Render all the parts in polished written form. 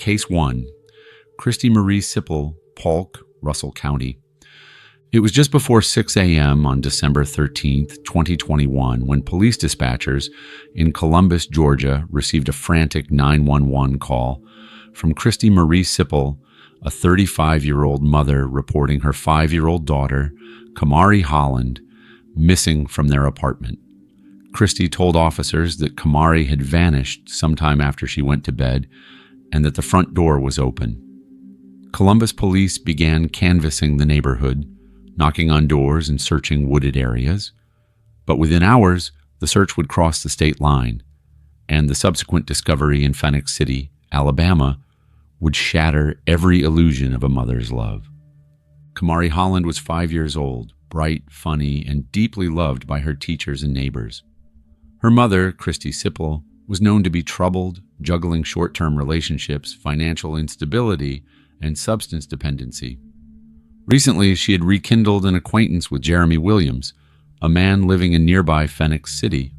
Case 1. Kristy Marie Siple, Paulk, Russell County. It was just before 6 a.m. on December 13, 2021, when police dispatchers in Columbus, Georgia, received a frantic 911 call from Kristy Marie Siple, a 35-year-old mother reporting her 5-year-old daughter, Kamari Holland, missing from their apartment. Kristy told officers that Kamari had vanished sometime after she went to bed and that the front door was open. Columbus police began canvassing the neighborhood, knocking on doors and searching wooded areas. But within hours, the search would cross the state line, and the subsequent discovery in Phoenix City, Alabama, would shatter every illusion of a mother's love. Kamari Holland was 5 years old, bright, funny, and deeply loved by her teachers and neighbors. Her mother, Kristy Siple, was known to be troubled, juggling short-term relationships, financial instability, and substance dependency. Recently, she had rekindled an acquaintance with Jeremy Williams, a man living in nearby Phoenix City.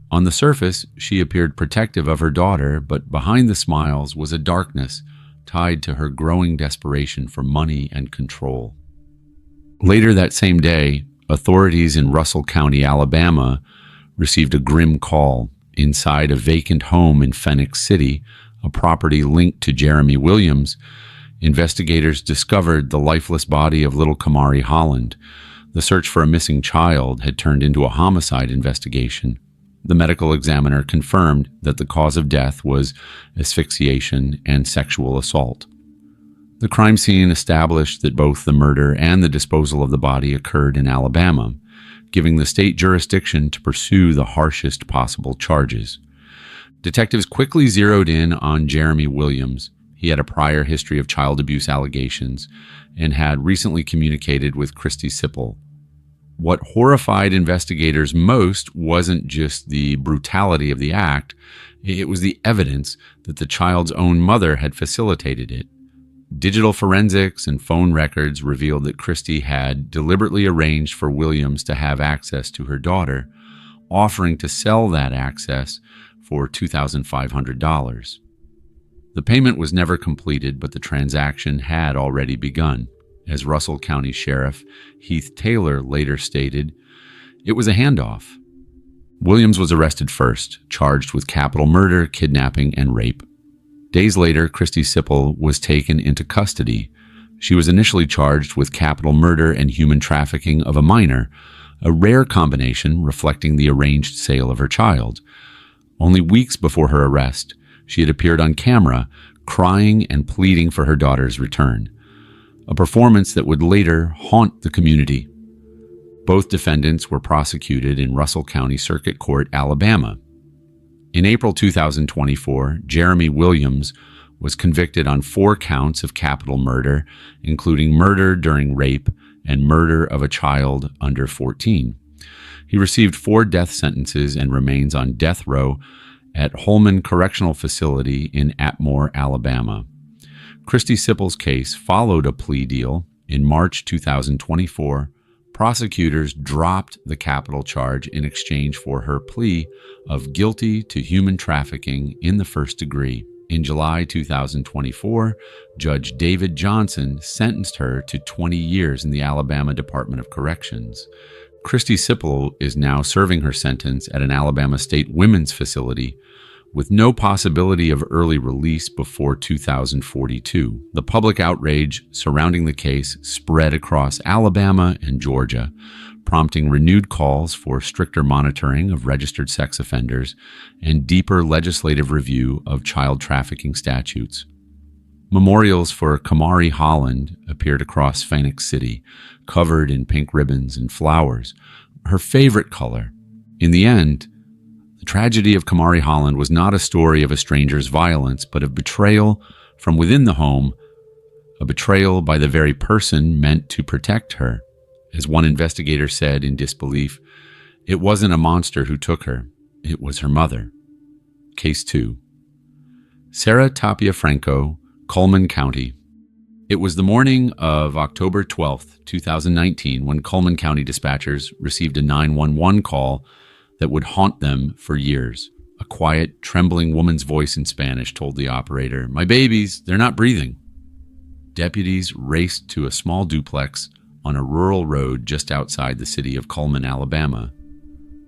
On the surface, she appeared protective of her daughter, but behind the smiles was a darkness tied to her growing desperation for money and control. Later that same day, authorities in Russell County, Alabama, received a grim call inside a vacant home in Phoenix City, a property linked to Jeremy Williams. Investigators discovered the lifeless body of little Kamari Holland. The search for a missing child had turned into a homicide investigation. The medical examiner confirmed that the cause of death was asphyxiation and sexual assault. The crime scene established that both the murder and the disposal of the body occurred in Alabama, giving the state jurisdiction to pursue the harshest possible charges. Detectives quickly zeroed in on Jeremy Williams. He had a prior history of child abuse allegations and had recently communicated with Kristy Siple. What horrified investigators most wasn't just the brutality of the act, it was the evidence that the child's own mother had facilitated it. Digital forensics and phone records revealed that Kristy had deliberately arranged for Williams to have access to her daughter, offering to sell that access for $2,500. The payment was never completed, but the transaction had already begun. As Russell County Sheriff Heath Taylor later stated, it was a handoff. Williams was arrested first, charged with capital murder, kidnapping, and rape. Days later, Kristy Siple was taken into custody. She was initially charged with capital murder and human trafficking of a minor, a rare combination reflecting the arranged sale of her child. Only weeks before her arrest, she had appeared on camera, crying and pleading for her daughter's return, a performance that would later haunt the community. Both defendants were prosecuted in Russell County Circuit Court, Alabama. In April 2024, Jeremy Williams was convicted on 4 counts of capital murder, including murder during rape and murder of a child under 14. He received 4 death sentences and remains on death row at Holman Correctional Facility in Atmore, Alabama. Kristy Siple's case followed a plea deal. In March 2024, prosecutors dropped the capital charge in exchange for her plea of guilty to human trafficking in the first degree. In July 2024, Judge David Johnson sentenced her to 20 years in the Alabama Department of Corrections. Kristy Siple is now serving her sentence at an Alabama State women's facility with no possibility of early release before 2042. The public outrage surrounding the case spread across Alabama and Georgia, prompting renewed calls for stricter monitoring of registered sex offenders and deeper legislative review of child trafficking statutes. Memorials for Kamari Holland appeared across Phoenix City, covered in pink ribbons and flowers, her favorite color. In the end, the tragedy of Kamari Holland was not a story of a stranger's violence, but of betrayal from within the home, a betrayal by the very person meant to protect her. As one investigator said in disbelief, it wasn't a monster who took her, it was her mother. Case 2. Sara Tapia Franco, Cullman County. It was the morning of October 12, 2019, when Cullman County dispatchers received a 911 call that would haunt them for years. A quiet, trembling woman's voice in Spanish told the operator, "My babies, they're not breathing." Deputies raced to a small duplex on a rural road just outside the city of Cullman, Alabama.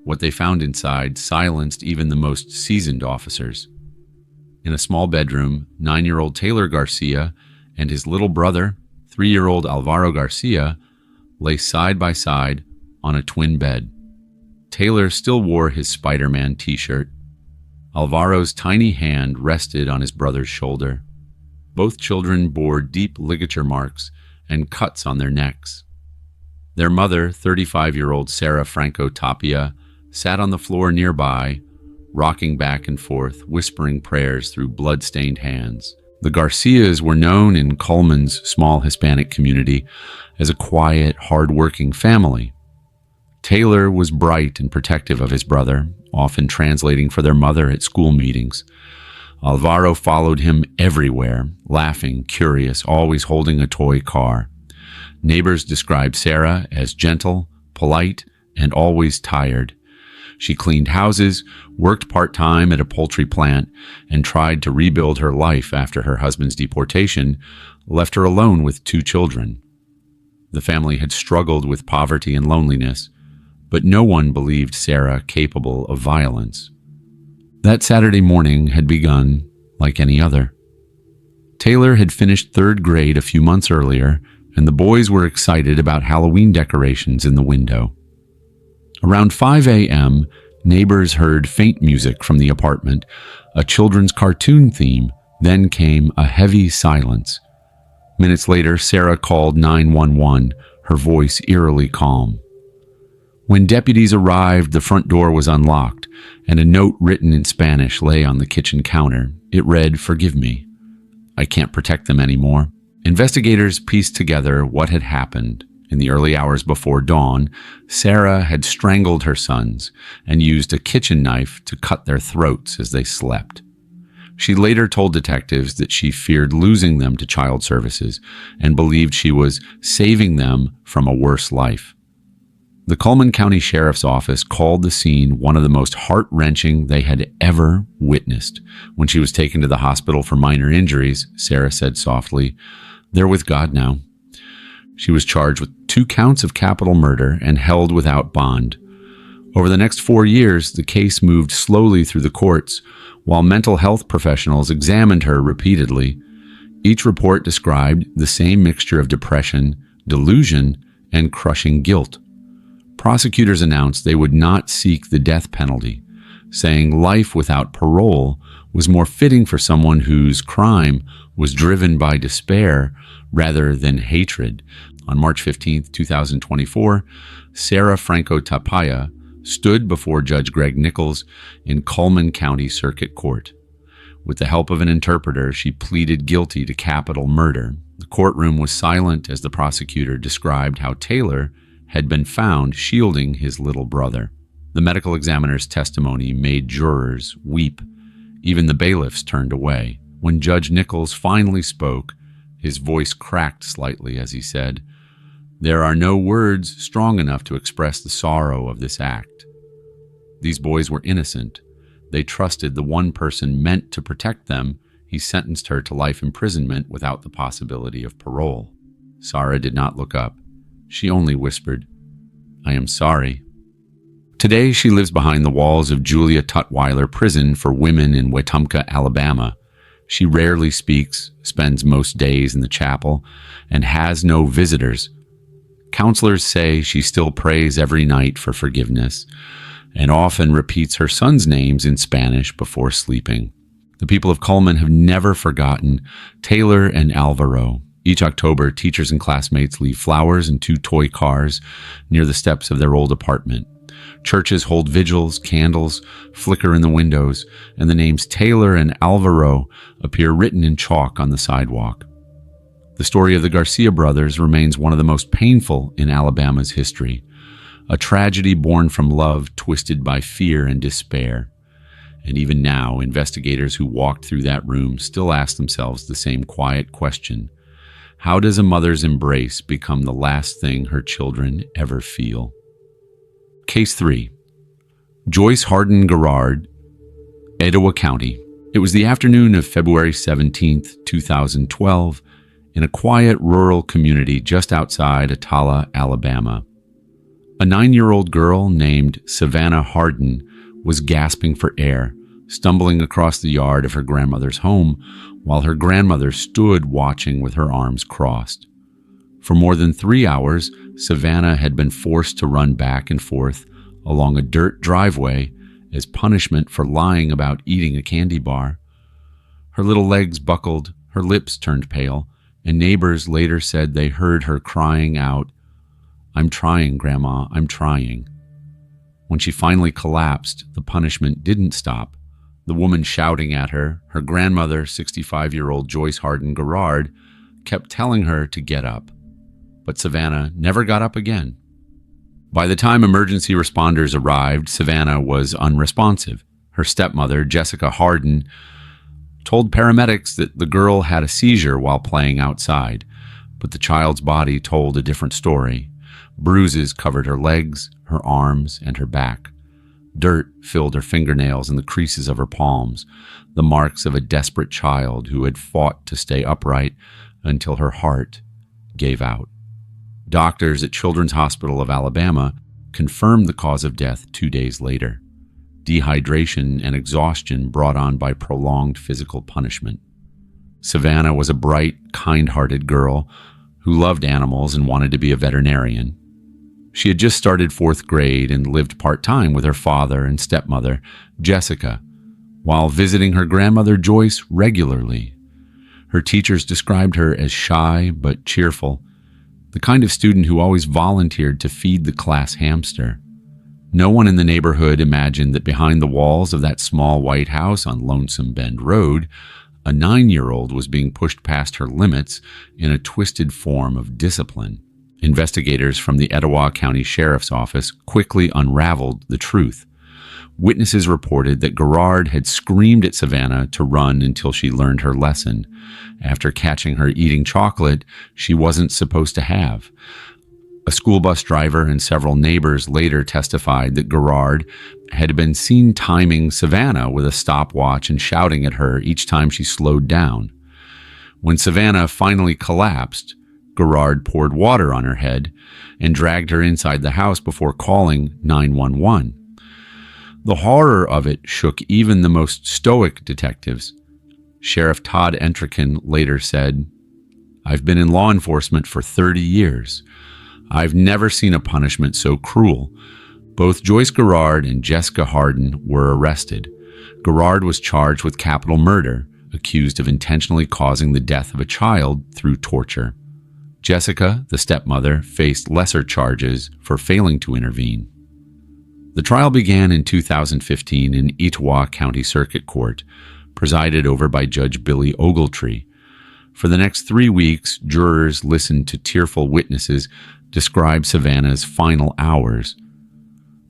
What they found inside silenced even the most seasoned officers. In a small bedroom, 9-year-old Taylor Garcia and his little brother, 3-year-old Alvaro Garcia, lay side by side on a twin bed. Taylor still wore his Spider-Man t-shirt. Alvaro's tiny hand rested on his brother's shoulder. Both children bore deep ligature marks and cuts on their necks. Their mother, 35-year-old Sara Franco Tapia, sat on the floor nearby, rocking back and forth, whispering prayers through blood-stained hands. The Garcias were known in Cullman's small Hispanic community as a quiet, hard-working family. Taylor was bright and protective of his brother, often translating for their mother at school meetings. Alvaro followed him everywhere, laughing, curious, always holding a toy car. Neighbors described Sara as gentle, polite, and always tired. She cleaned houses, worked part-time at a poultry plant, and tried to rebuild her life after her husband's deportation left her alone with 2 children. The family had struggled with poverty and loneliness, but no one believed Sara capable of violence. That Saturday morning had begun like any other. Taylor had finished 3rd grade a few months earlier, and the boys were excited about Halloween decorations in the window. Around 5 a.m., neighbors heard faint music from the apartment, a children's cartoon theme. Then came a heavy silence. Minutes later, Sara called 911, her voice eerily calm. When deputies arrived, the front door was unlocked, and a note written in Spanish lay on the kitchen counter. It read, "Forgive me. I can't protect them anymore." Investigators pieced together what had happened. In the early hours before dawn, Sara had strangled her sons and used a kitchen knife to cut their throats as they slept. She later told detectives that she feared losing them to child services and believed she was saving them from a worse life. The Cullman County Sheriff's Office called the scene one of the most heart-wrenching they had ever witnessed. When she was taken to the hospital for minor injuries, Sara said softly, "They're with God now." She was charged with 2 counts of capital murder and held without bond. Over the next 4 years, the case moved slowly through the courts, while mental health professionals examined her repeatedly. Each report described the same mixture of depression, delusion, and crushing guilt. Prosecutors announced they would not seek the death penalty, saying life without parole was more fitting for someone whose crime was driven by despair rather than hatred. On March 15, 2024, Sara Franco Tapia stood before Judge Greg Nichols in Cullman County Circuit Court. With the help of an interpreter, she pleaded guilty to capital murder. The courtroom was silent as the prosecutor described how Taylor had been found shielding his little brother. The medical examiner's testimony made jurors weep. Even the bailiffs turned away. When Judge Nichols finally spoke, his voice cracked slightly as he said, "There are no words strong enough to express the sorrow of this act. These boys were innocent. They trusted the one person meant to protect them. He sentenced her to life imprisonment without the possibility of parole." Sara did not look up. She only whispered, "I am sorry." Today, she lives behind the walls of Julia Tutwiler Prison for Women in Wetumpka, Alabama. She rarely speaks, spends most days in the chapel, and has no visitors. Counselors say she still prays every night for forgiveness and often repeats her sons' names in Spanish before sleeping. The people of Cullman have never forgotten Taylor and Alvaro. Each October, teachers and classmates leave flowers and 2 toy cars near the steps of their old apartment. Churches hold vigils, candles flicker in the windows, and the names Taylor and Alvaro appear written in chalk on the sidewalk. The story of the Garcia brothers remains one of the most painful in Alabama's history, a tragedy born from love twisted by fear and despair. And even now, investigators who walked through that room still ask themselves the same quiet question: how does a mother's embrace become the last thing her children ever feel? Case 3. Joyce Hardin Garrard, Etowah County. It was the afternoon of February 17th, 2012, in a quiet rural community just outside Etowah, Alabama. A 9-year-old girl named Savannah Hardin was gasping for air, stumbling across the yard of her grandmother's home while her grandmother stood watching with her arms crossed. For more than 3 hours, Savannah had been forced to run back and forth along a dirt driveway as punishment for lying about eating a candy bar. Her little legs buckled, her lips turned pale, and neighbors later said they heard her crying out, "I'm trying, Grandma, I'm trying." When she finally collapsed, the punishment didn't stop. The woman shouting at her, her grandmother, 65-year-old Joyce Hardin Garrard, kept telling her to get up. But Savannah never got up again. By the time emergency responders arrived, Savannah was unresponsive. Her stepmother, Jessica Hardin, told paramedics that the girl had a seizure while playing outside, but the child's body told a different story. Bruises covered her legs, her arms, and her back. Dirt filled her fingernails and the creases of her palms, the marks of a desperate child who had fought to stay upright until her heart gave out. Doctors at Children's Hospital of Alabama confirmed the cause of death 2 days later: dehydration and exhaustion brought on by prolonged physical punishment. Savannah was a bright, kind-hearted girl who loved animals and wanted to be a veterinarian. She had just started 4th grade and lived part-time with her father and stepmother, Jessica, while visiting her grandmother, Joyce, regularly. Her teachers described her as shy but cheerful, the kind of student who always volunteered to feed the class hamster. No one in the neighborhood imagined that behind the walls of that small white house on Lonesome Bend Road, a 9-year-old was being pushed past her limits in a twisted form of discipline. Investigators from the Etowah County Sheriff's Office quickly unraveled the truth. Witnesses reported that Garrard had screamed at Savannah to run until she learned her lesson, after catching her eating chocolate she wasn't supposed to have. A school bus driver and several neighbors later testified that Garrard had been seen timing Savannah with a stopwatch and shouting at her each time she slowed down. When Savannah finally collapsed, Garrard poured water on her head and dragged her inside the house before calling 911. The horror of it shook even the most stoic detectives. Sheriff Todd Entrican later said, "I've been in law enforcement for 30 years. I've never seen a punishment so cruel." Both Joyce Garrard and Jessica Hardin were arrested. Garrard was charged with capital murder, accused of intentionally causing the death of a child through torture. Jessica, the stepmother, faced lesser charges for failing to intervene. The trial began in 2015 in Etowah County Circuit Court, presided over by Judge Billy Ogletree. For the next 3 weeks, jurors listened to tearful witnesses describe Savannah's final hours.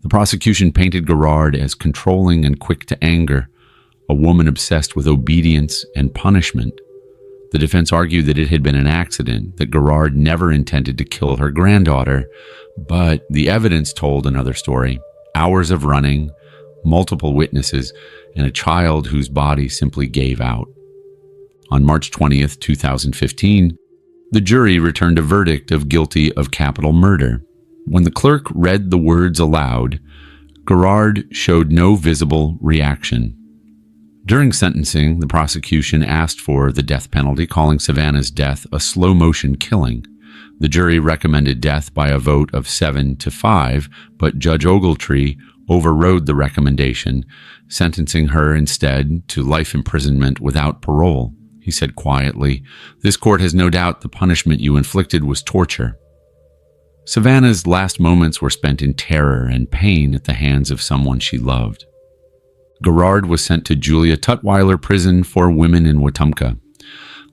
The prosecution painted Garrard as controlling and quick to anger, a woman obsessed with obedience and punishment. The defense argued that it had been an accident, that Garrard never intended to kill her granddaughter, but the evidence told another story. Hours of running, multiple witnesses, and a child whose body simply gave out. On March 20th, 2015, the jury returned a verdict of guilty of capital murder. When the clerk read the words aloud, Garrard showed no visible reaction. During sentencing, the prosecution asked for the death penalty, calling Savannah's death a slow-motion killing. The jury recommended death by a vote of 7-5, but Judge Ogletree overrode the recommendation, sentencing her instead to life imprisonment without parole. He said quietly, "This court has no doubt the punishment you inflicted was torture." Savannah's last moments were spent in terror and pain at the hands of someone she loved. Garrard was sent to Julia Tutwiler Prison for Women in Wetumpka.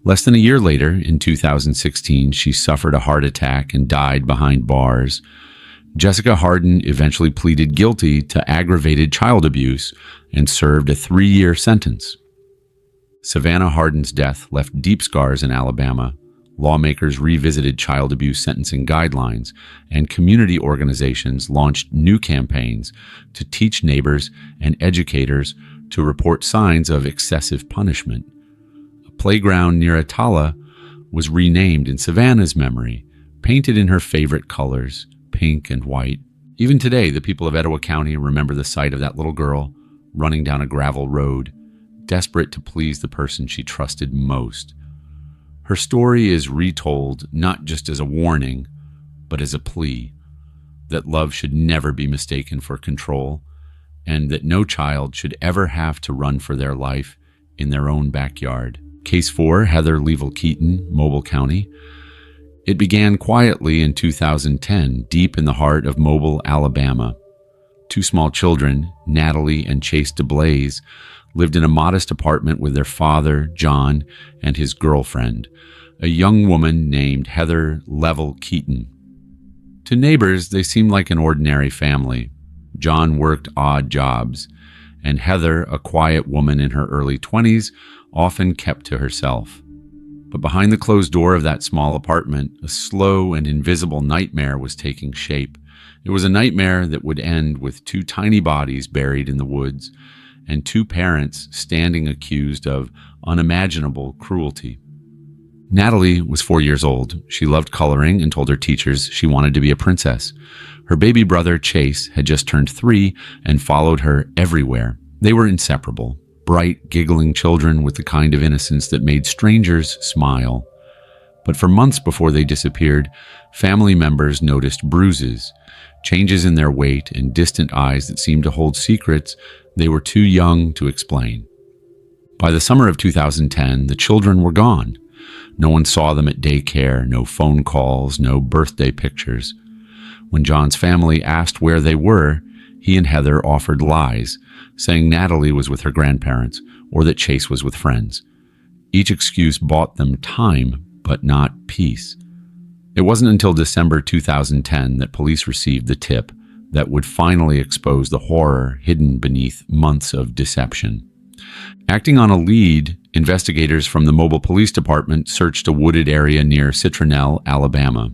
Less than a year later, in 2016, she suffered a heart attack and died behind bars. Jessica Hardin eventually pleaded guilty to aggravated child abuse and served a 3-year sentence. Savannah Hardin's death left deep scars in Alabama. Lawmakers revisited child abuse sentencing guidelines, and community organizations launched new campaigns to teach neighbors and educators to report signs of excessive punishment. A playground near Etowah was renamed in Savannah's memory, painted in her favorite colors, pink and white. Even today, the people of Etowah County remember the sight of that little girl running down a gravel road, desperate to please the person she trusted most. Her story is retold not just as a warning, but as a plea that love should never be mistaken for control, and that no child should ever have to run for their life in their own backyard. Case 4, Heather Leavell-Keaton, Mobile County. It began quietly in 2010, deep in the heart of Mobile, Alabama. Two small children, Natalie and Chase DeBlaze, lived in a modest apartment with their father, John, and his girlfriend, a young woman named Heather Leavell-Keaton. To neighbors, they seemed like an ordinary family. John worked odd jobs, and Heather, a quiet woman in her early 20s, often kept to herself. But behind the closed door of that small apartment, a slow and invisible nightmare was taking shape. It was a nightmare that would end with two tiny bodies buried in the woods and two parents standing accused of unimaginable cruelty. Natalie was 4 years old. She loved coloring and told her teachers she wanted to be a princess. Her baby brother, Chase, had just turned 3 and followed her everywhere. They were inseparable, bright, giggling children with the kind of innocence that made strangers smile. But for months before they disappeared, family members noticed bruises, changes in their weight, and distant eyes that seemed to hold secrets they were too young to explain. By the summer of 2010, the children were gone. No one saw them at daycare, no phone calls, no birthday pictures. When John's family asked where they were, he and Heather offered lies, saying Natalie was with her grandparents or that Chase was with friends. Each excuse bought them time, but not peace. It wasn't until December 2010 that police received the tip that would finally expose the horror hidden beneath months of deception. Acting on a lead, investigators from the Mobile Police Department searched a wooded area near Citronelle, Alabama.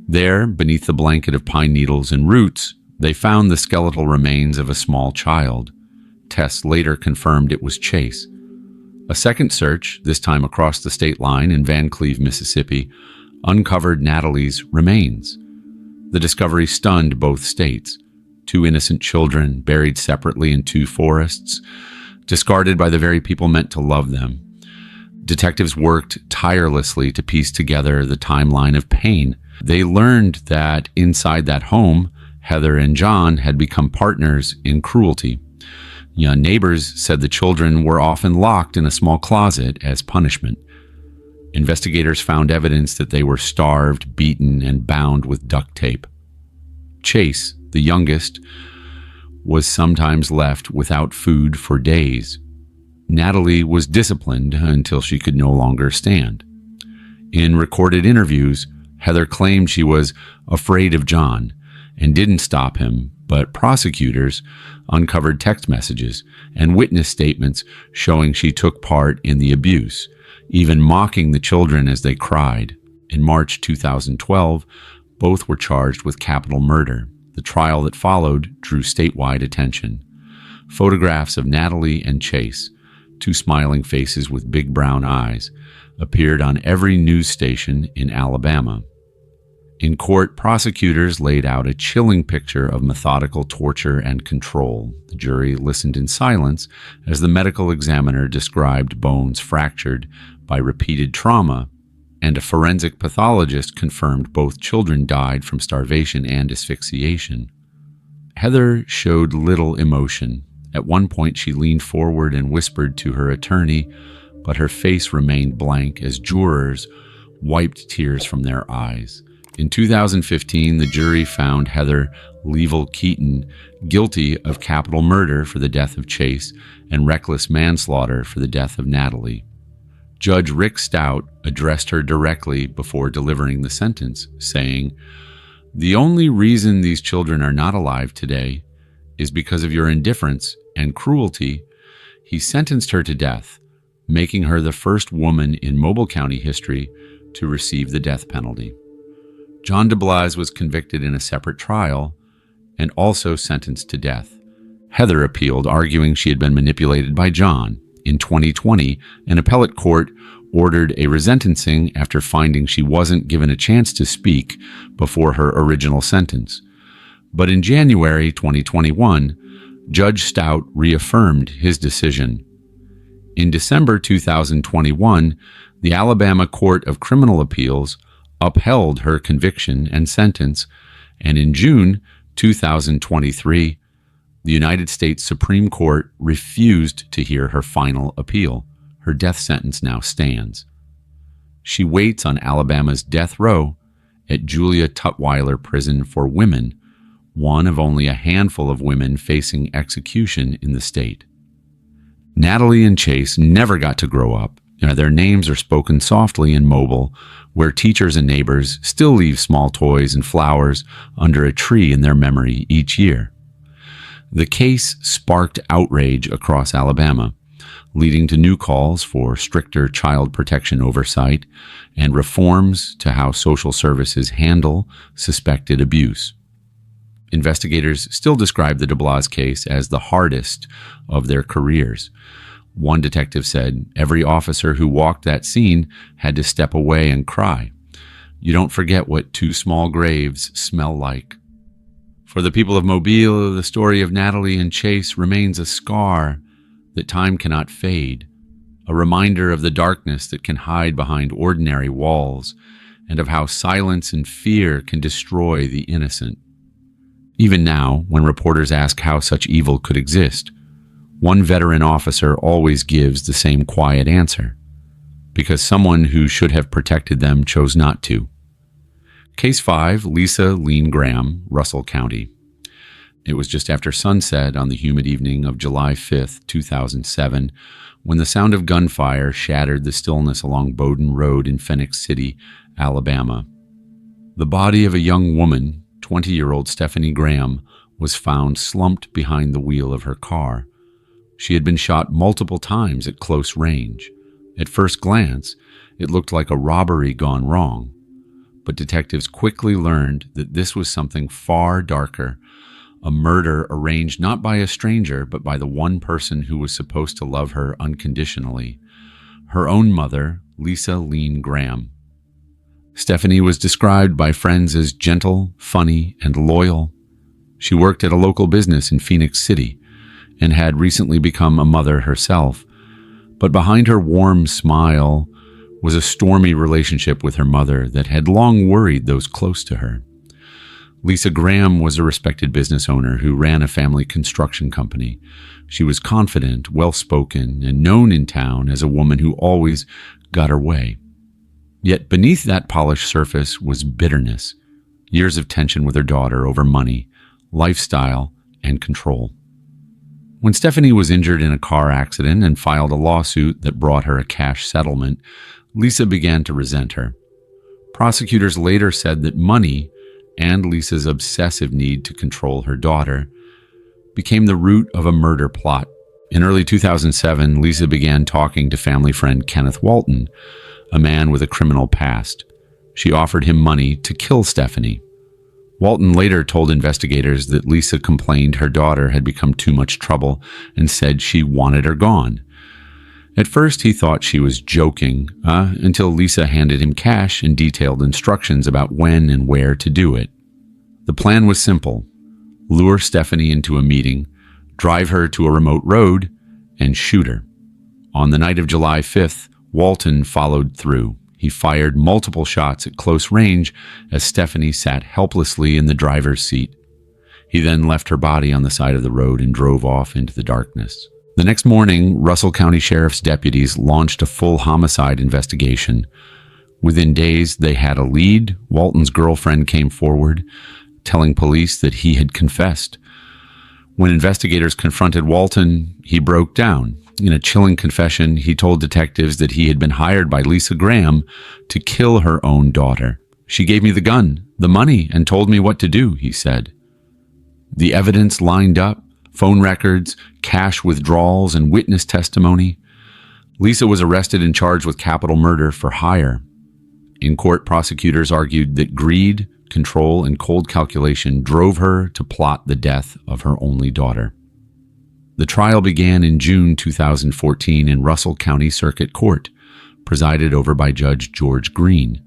There, beneath the blanket of pine needles and roots, they found the skeletal remains of a small child. Tests later confirmed it was Chase. A second search, this time across the state line in Van Cleve, Mississippi, uncovered Natalie's remains. The discovery stunned both states. Two innocent children buried separately in two forests, discarded by the very people meant to love them. Detectives worked tirelessly to piece together the timeline of pain. They learned that inside that home, Heather and John had become partners in cruelty. Young neighbors said the children were often locked in a small closet as punishment. Investigators found evidence that they were starved, beaten, and bound with duct tape. Chase, the youngest, was sometimes left without food for days. Natalie was disciplined until she could no longer stand. In recorded interviews, Heather claimed she was afraid of John and didn't stop him, but prosecutors uncovered text messages and witness statements showing she took part in the abuse, even mocking the children as they cried. In March 2012, both were charged with capital murder. The trial that followed drew statewide attention. Photographs of Natalie and Chase, two smiling faces with big brown eyes, appeared on every news station in Alabama. In court, prosecutors laid out a chilling picture of methodical torture and control. The jury listened in silence as the medical examiner described bones fractured by repeated trauma, and a forensic pathologist confirmed both children died from starvation and asphyxiation. Heather showed little emotion. At one point, she leaned forward and whispered to her attorney, but her face remained blank as jurors wiped tears from their eyes. In 2015, the jury found Heather Leavell-Keaton guilty of capital murder for the death of Chase and reckless manslaughter for the death of Natalie. Judge Rick Stout addressed her directly before delivering the sentence, saying, "The only reason these children are not alive today is because of your indifference and cruelty." He sentenced her to death, making her the first woman in Mobile County history to receive the death penalty. John DeBlaze was convicted in a separate trial and also sentenced to death. Heather appealed, arguing she had been manipulated by John. In 2020, an appellate court ordered a resentencing after finding she wasn't given a chance to speak before her original sentence. But in January 2021, Judge Stout reaffirmed his decision. In December 2021, the Alabama Court of Criminal Appeals upheld her conviction and sentence, and in June 2023, the United States Supreme Court refused to hear her final appeal. Her death sentence now stands. She waits on Alabama's death row at Julia Tutwiler Prison for Women, one of only a handful of women facing execution in the state. Natalie and Chase never got to grow up. Their names are spoken softly in Mobile, where teachers and neighbors still leave small toys and flowers under a tree in their memory each year. The case sparked outrage across Alabama, leading to new calls for stricter child protection oversight and reforms to how social services handle suspected abuse. Investigators still describe the DeBlas case as the hardest of their careers. One detective said, "Every officer who walked that scene had to step away and cry. You don't forget what two small graves smell like." For the people of Mobile, the story of Natalie and Chase remains a scar that time cannot fade, a reminder of the darkness that can hide behind ordinary walls, and of how silence and fear can destroy the innocent. Even now, when reporters ask how such evil could exist, one veteran officer always gives the same quiet answer: because someone who should have protected them chose not to. Case 5, Lisa Leane Graham, Russell County. It was just after sunset on the humid evening of July 5, 2007, when the sound of gunfire shattered the stillness along Bowden Road in Phoenix City, Alabama. The body of a young woman, 20-year-old Stephanie Graham, was found slumped behind the wheel of her car. She had been shot multiple times at close range. At first glance, it looked like a robbery gone wrong. But detectives quickly learned that this was something far darker, a murder arranged not by a stranger, but by the one person who was supposed to love her unconditionally, her own mother, Lisa Leane Graham. Stephanie was described by friends as gentle, funny, and loyal. She worked at a local business in Phoenix City and had recently become a mother herself. But behind her warm smile was a stormy relationship with her mother that had long worried those close to her. Lisa Graham was a respected business owner who ran a family construction company. She was confident, well-spoken, and known in town as a woman who always got her way. Yet beneath that polished surface was bitterness, years of tension with her daughter over money, lifestyle, and control. When Stephanie was injured in a car accident and filed a lawsuit that brought her a cash settlement, Lisa began to resent her. Prosecutors later said that money, and Lisa's obsessive need to control her daughter, became the root of a murder plot. In early 2007, Lisa began talking to family friend Kenneth Walton, a man with a criminal past. She offered him money to kill Stephanie. Walton later told investigators that Lisa complained her daughter had become too much trouble and said she wanted her gone. At first, he thought she was joking, until Lisa handed him cash and detailed instructions about when and where to do it. The plan was simple: lure Stephanie into a meeting, drive her to a remote road, and shoot her. On the night of July 5th, Walton followed through. He fired multiple shots at close range as Stephanie sat helplessly in the driver's seat. He then left her body on the side of the road and drove off into the darkness. The next morning, Russell County Sheriff's deputies launched a full homicide investigation. Within days, they had a lead. Walton's girlfriend came forward, telling police that he had confessed. When investigators confronted Walton, he broke down. In a chilling confession, he told detectives that he had been hired by Lisa Graham to kill her own daughter. "She gave me the gun, the money, and told me what to do," he said. The evidence lined up: phone records, cash withdrawals, and witness testimony. Lisa was arrested and charged with capital murder for hire. In court, prosecutors argued that greed, control, and cold calculation drove her to plot the death of her only daughter. The trial began in June 2014 in Russell County Circuit Court, presided over by Judge George Green.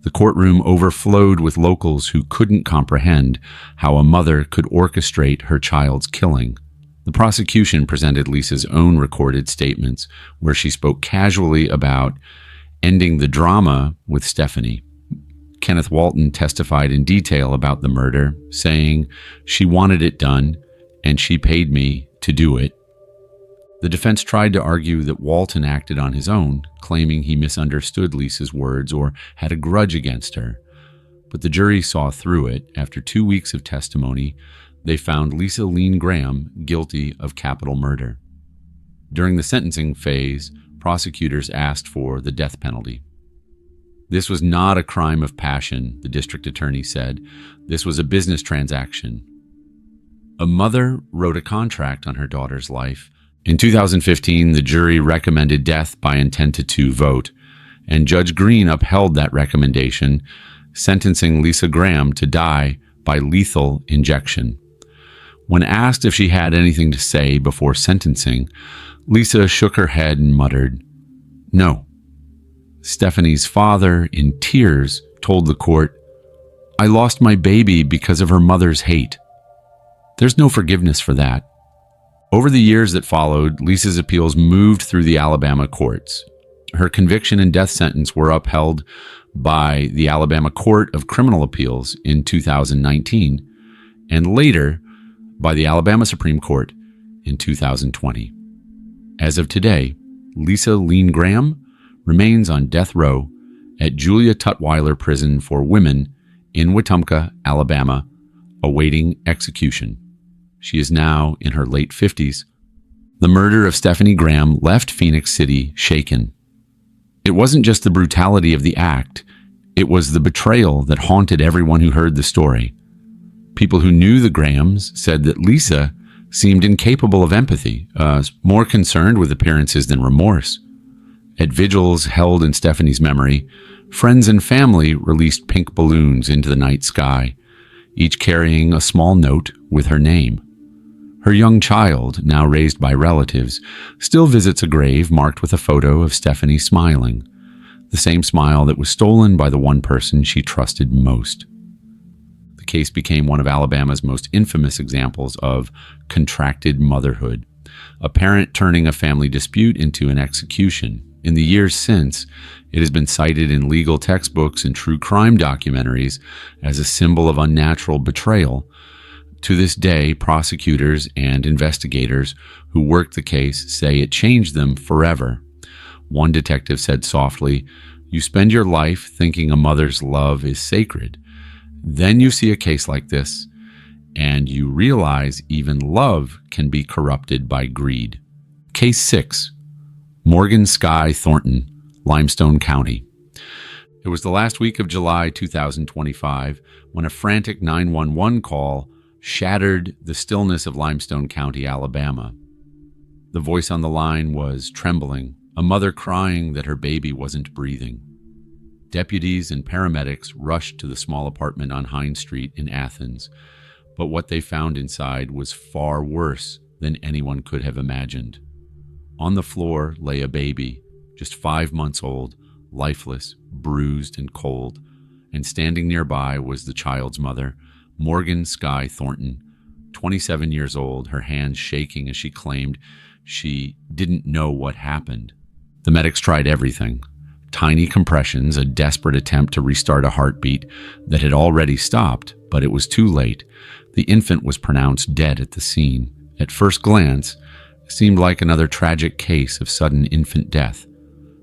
The courtroom overflowed with locals who couldn't comprehend how a mother could orchestrate her child's killing. The prosecution presented Lisa's own recorded statements, where she spoke casually about ending the drama with Stephanie. Kenneth Walton testified in detail about the murder, saying, "She wanted it done, and she paid me to do it." The defense tried to argue that Walton acted on his own, claiming he misunderstood Lisa's words or had a grudge against her. But the jury saw through it. After 2 weeks of testimony, they found Lisa Leane Graham guilty of capital murder. During the sentencing phase, prosecutors asked for the death penalty. This was not a crime of passion, the district attorney said. This was a business transaction. A mother wrote a contract on her daughter's life. In 2015, the jury recommended death by a 10-2 vote, and Judge Green upheld that recommendation, sentencing Lisa Graham to die by lethal injection. When asked if she had anything to say before sentencing, Lisa shook her head and muttered, "No." Stephanie's father, in tears, told the court, "I lost my baby because of her mother's hate." There's no forgiveness for that. Over the years that followed, Lisa's appeals moved through the Alabama courts. Her conviction and death sentence were upheld by the Alabama Court of Criminal Appeals in 2019, and later by the Alabama Supreme Court in 2020. As of today, Lisa Leane Graham remains on death row at Julia Tutwiler Prison for Women in Wetumpka, Alabama, awaiting execution. She is now in her late 50s. The murder of Stephanie Graham left Phoenix City shaken. It wasn't just the brutality of the act, it was the betrayal that haunted everyone who heard the story. People who knew the Grahams said that Lisa seemed incapable of empathy, more concerned with appearances than remorse. At vigils held in Stephanie's memory, friends and family released pink balloons into the night sky, each carrying a small note with her name. Her young child, now raised by relatives, still visits a grave marked with a photo of Stephanie smiling, the same smile that was stolen by the one person she trusted most. The case became one of Alabama's most infamous examples of contracted motherhood, a parent turning a family dispute into an execution. In the years since, it has been cited in legal textbooks and true crime documentaries as a symbol of unnatural betrayal. To this day, prosecutors and investigators who worked the case say it changed them forever. One detective said softly, "You spend your life thinking a mother's love is sacred. Then you see a case like this, and you realize even love can be corrupted by greed." Case 6. Morgan Skye Thornton, Limestone County. It was the last week of July 2025 when a frantic 911 call shattered the stillness of Limestone County, Alabama. The voice on the line was trembling, a mother crying that her baby wasn't breathing. Deputies and paramedics rushed to the small apartment on Hines Street in Athens, but what they found inside was far worse than anyone could have imagined. On the floor lay a baby, just 5 months old, lifeless, bruised and cold, and standing nearby was the child's mother, Morgan Skye Thornton, 27 years old, her hands shaking as she claimed she didn't know what happened. The medics tried everything. Tiny compressions, a desperate attempt to restart a heartbeat that had already stopped, but it was too late. The infant was pronounced dead at the scene. At first glance, it seemed like another tragic case of sudden infant death.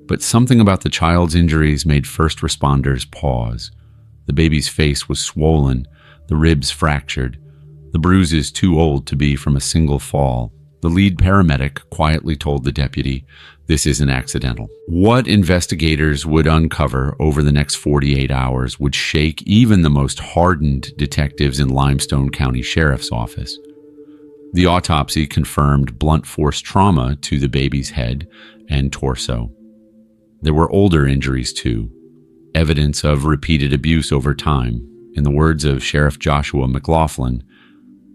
But something about the child's injuries made first responders pause. The baby's face was swollen, the ribs fractured, the bruises too old to be from a single fall. The lead paramedic quietly told the deputy, "This isn't accidental." What investigators would uncover over the next 48 hours would shake even the most hardened detectives in Limestone County Sheriff's Office. The autopsy confirmed blunt force trauma to the baby's head and torso. There were older injuries too, evidence of repeated abuse over time. In the words of Sheriff Joshua McLaughlin,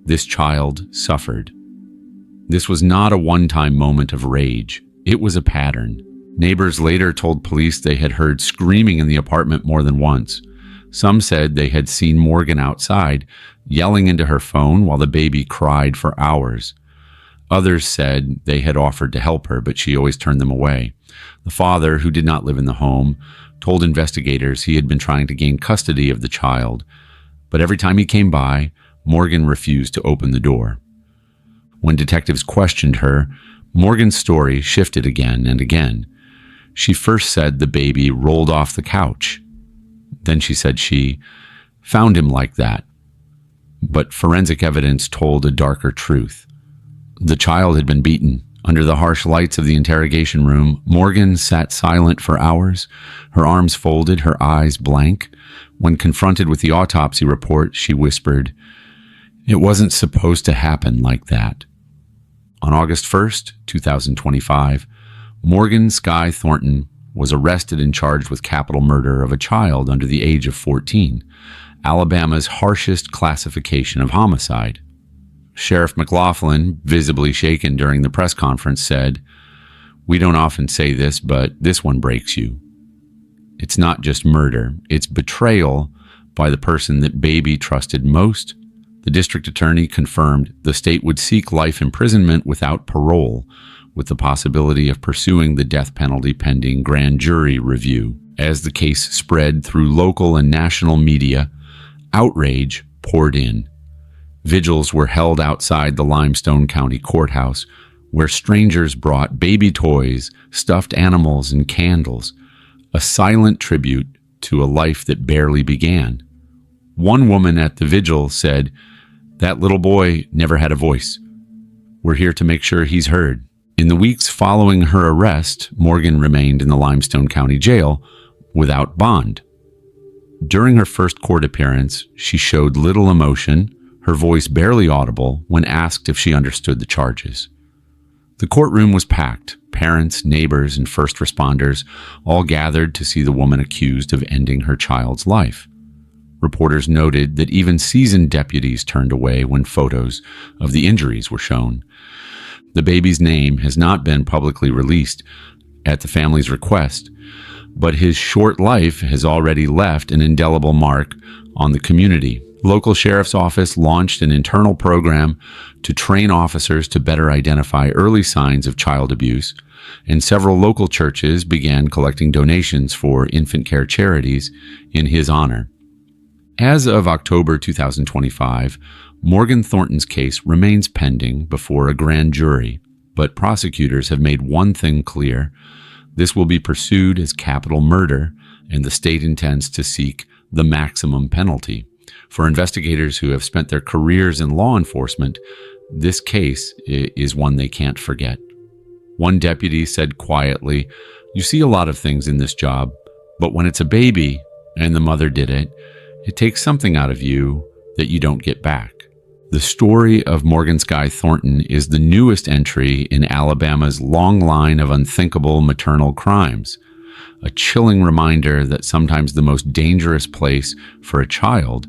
"This child suffered." This was not a one-time moment of rage. It was a pattern. Neighbors later told police they had heard screaming in the apartment more than once. Some said they had seen Morgan outside, yelling into her phone while the baby cried for hours. Others said they had offered to help her, but she always turned them away. The father, who did not live in the home, told investigators he had been trying to gain custody of the child, but every time he came by, Morgan refused to open the door. When detectives questioned her, Morgan's story shifted again and again. She first said the baby rolled off the couch. Then she said she found him like that. But forensic evidence told a darker truth. The child had been beaten. Under the harsh lights of the interrogation room, Morgan sat silent for hours, her arms folded, her eyes blank. When confronted with the autopsy report, she whispered, "It wasn't supposed to happen like that." On August 1st, 2025, Morgan Skye Thornton was arrested and charged with capital murder of a child under the age of 14, Alabama's harshest classification of homicide. Sheriff McLaughlin, visibly shaken during the press conference, said, "We don't often say this, but this one breaks you. It's not just murder, it's betrayal by the person that baby trusted most." The district attorney confirmed the state would seek life imprisonment without parole, with the possibility of pursuing the death penalty pending grand jury review. As the case spread through local and national media, outrage poured in. Vigils were held outside the Limestone County Courthouse, where strangers brought baby toys, stuffed animals, and candles, a silent tribute to a life that barely began. One woman at the vigil said, "That little boy never had a voice. We're here to make sure he's heard." In the weeks following her arrest, Morgan remained in the Limestone County Jail without bond. During her first court appearance, she showed little emotion, her voice barely audible when asked if she understood the charges. The courtroom was packed. Parents, neighbors, and first responders all gathered to see the woman accused of ending her child's life. Reporters noted that even seasoned deputies turned away when photos of the injuries were shown. The baby's name has not been publicly released at the family's request, but his short life has already left an indelible mark on the community. Local sheriff's office launched an internal program to train officers to better identify early signs of child abuse, and several local churches began collecting donations for infant care charities in his honor. As of October 2025, Morgan Thornton's case remains pending before a grand jury, but prosecutors have made one thing clear: this will be pursued as capital murder, and the state intends to seek the maximum penalty. For investigators who have spent their careers in law enforcement, this case is one they can't forget. One deputy said quietly, "You see a lot of things in this job, but when it's a baby and the mother did it, it takes something out of you that you don't get back." The story of Morgan Skye Thornton is the newest entry in Alabama's long line of unthinkable maternal crimes, a chilling reminder that sometimes the most dangerous place for a child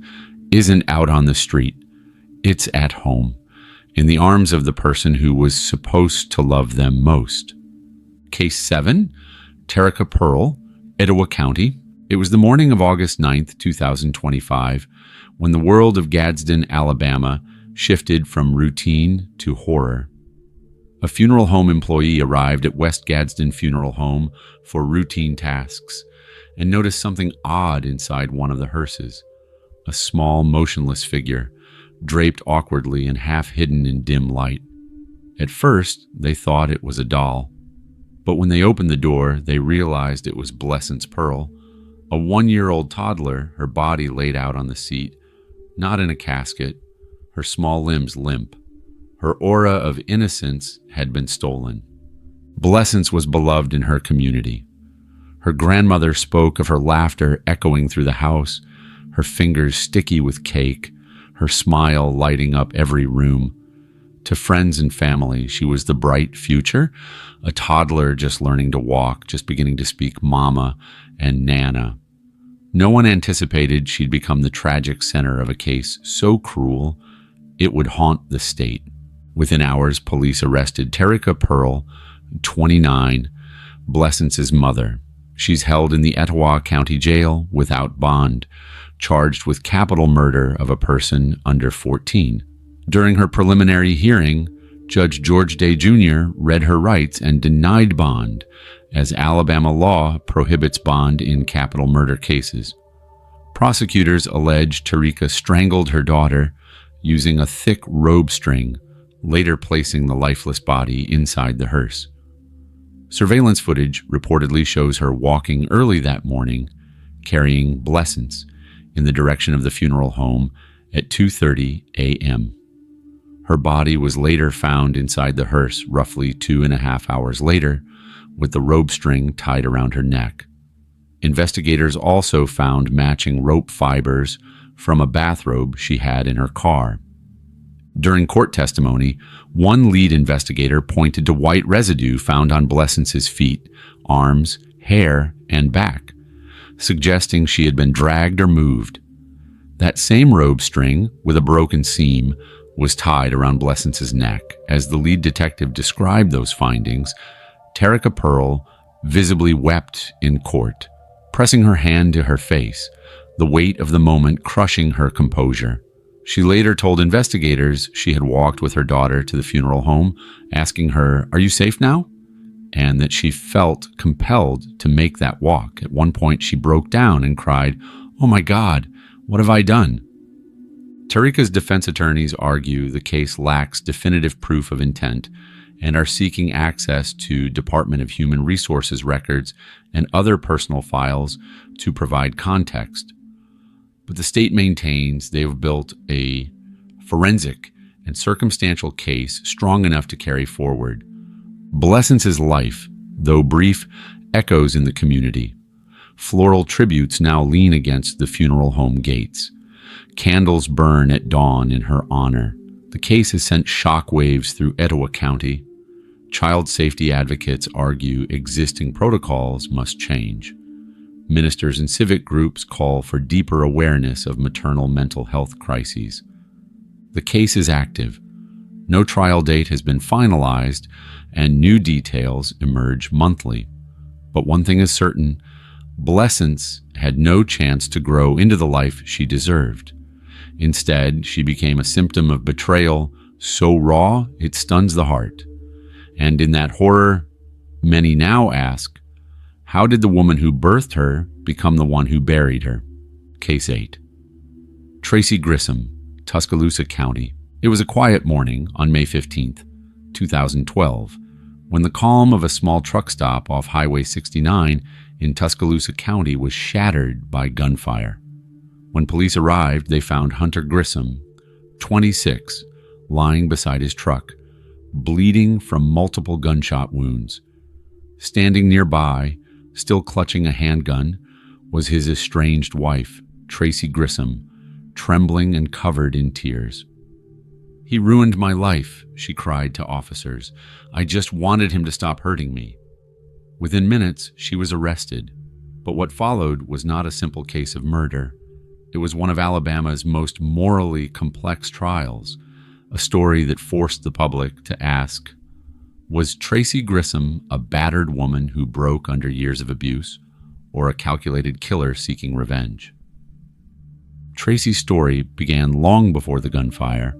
isn't out on the street, it's at home, in the arms of the person who was supposed to love them most. Case 7, Terica Pearl, Etowah County. It was the morning of August 9th, 2025, when the world of Gadsden, Alabama, shifted from routine to horror. A funeral home employee arrived at West Gadsden Funeral Home for routine tasks and noticed something odd inside one of the hearses. A small, motionless figure, draped awkwardly and half hidden in dim light. At first, they thought it was a doll, but when they opened the door, they realized it was Blessence Pearl, a 1-year-old toddler, her body laid out on the seat, not in a casket, her small limbs limp. Her aura of innocence had been stolen. Blessence was beloved in her community. Her grandmother spoke of her laughter echoing through the house, her fingers sticky with cake, her smile lighting up every room. To friends and family, she was the bright future, a toddler just learning to walk, just beginning to speak mama and nana. No one anticipated she'd become the tragic center of a case so cruel it would haunt the state. Within hours, police arrested Terica Pearl, 29, Blessence's mother. She's held in the Etowah County Jail without bond, charged with capital murder of a person under 14. During her preliminary hearing, Judge George Day Jr. read her rights and denied bond, as Alabama law prohibits bond in capital murder cases. Prosecutors allege Terica strangled her daughter using a thick robe string, later placing the lifeless body inside the hearse. Surveillance footage reportedly shows her walking early that morning, carrying Blessence in the direction of the funeral home at 2:30 a.m. Her body was later found inside the hearse roughly 2.5 hours later, with the rope string tied around her neck. Investigators also found matching rope fibers from a bathrobe she had in her car. During court testimony, one lead investigator pointed to white residue found on Blessence's feet, arms, hair, and back, suggesting she had been dragged or moved. That same robe string, with a broken seam, was tied around Blessence's neck. As the lead detective described those findings, Terica Pearl visibly wept in court, pressing her hand to her face, the weight of the moment crushing her composure. She later told investigators she had walked with her daughter to the funeral home, asking her, "Are you safe now?" and that she felt compelled to make that walk. At one point, she broke down and cried, "Oh my God, what have I done?" Terica's defense attorneys argue the case lacks definitive proof of intent and are seeking access to Department of Human Resources records and other personal files to provide context. But the state maintains they have built a forensic and circumstantial case strong enough to carry forward. Blessence's life, though brief, echoes in the community. Floral tributes now lean against the funeral home gates. Candles burn at dawn in her honor. The case has sent shockwaves through Etowah County. Child safety advocates argue existing protocols must change. Ministers and civic groups call for deeper awareness of maternal mental health crises. The case is active. No trial date has been finalized, and new details emerge monthly. But one thing is certain: Blessence had no chance to grow into the life she deserved. Instead, she became a symptom of betrayal so raw it stuns the heart. And in that horror, many now ask, how did the woman who birthed her become the one who buried her? Case 8. Tracey Grissom, Tuscaloosa County. It was a quiet morning on May 15th, 2012, when the calm of a small truck stop off Highway 69 in Tuscaloosa County was shattered by gunfire. When police arrived, they found Hunter Grissom, 26, lying beside his truck, bleeding from multiple gunshot wounds. Standing nearby, still clutching a handgun, was his estranged wife, Tracey Grissom, trembling and covered in tears. "He ruined my life," she cried to officers. "I just wanted him to stop hurting me." Within minutes, she was arrested. But what followed was not a simple case of murder. It was one of Alabama's most morally complex trials, a story that forced the public to ask, was Tracey Grissom a battered woman who broke under years of abuse, or a calculated killer seeking revenge? Tracey's story began long before the gunfire.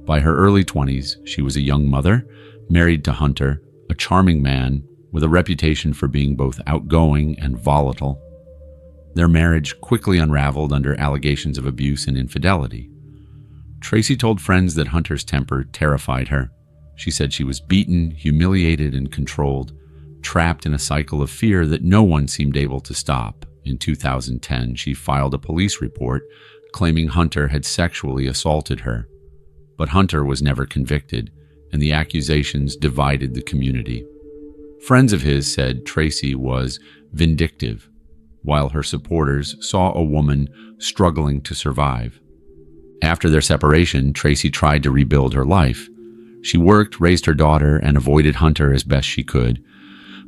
By her early 20s, she was a young mother, married to Hunter, a charming man with a reputation for being both outgoing and volatile. Their marriage quickly unraveled under allegations of abuse and infidelity. Tracey told friends that Hunter's temper terrified her. She said she was beaten, humiliated, and controlled, trapped in a cycle of fear that no one seemed able to stop. In 2010, she filed a police report claiming Hunter had sexually assaulted her. But Hunter was never convicted, and the accusations divided the community. Friends of his said Tracey was vindictive, while her supporters saw a woman struggling to survive. After their separation, Tracey tried to rebuild her life. She worked, raised her daughter, and avoided Hunter as best she could.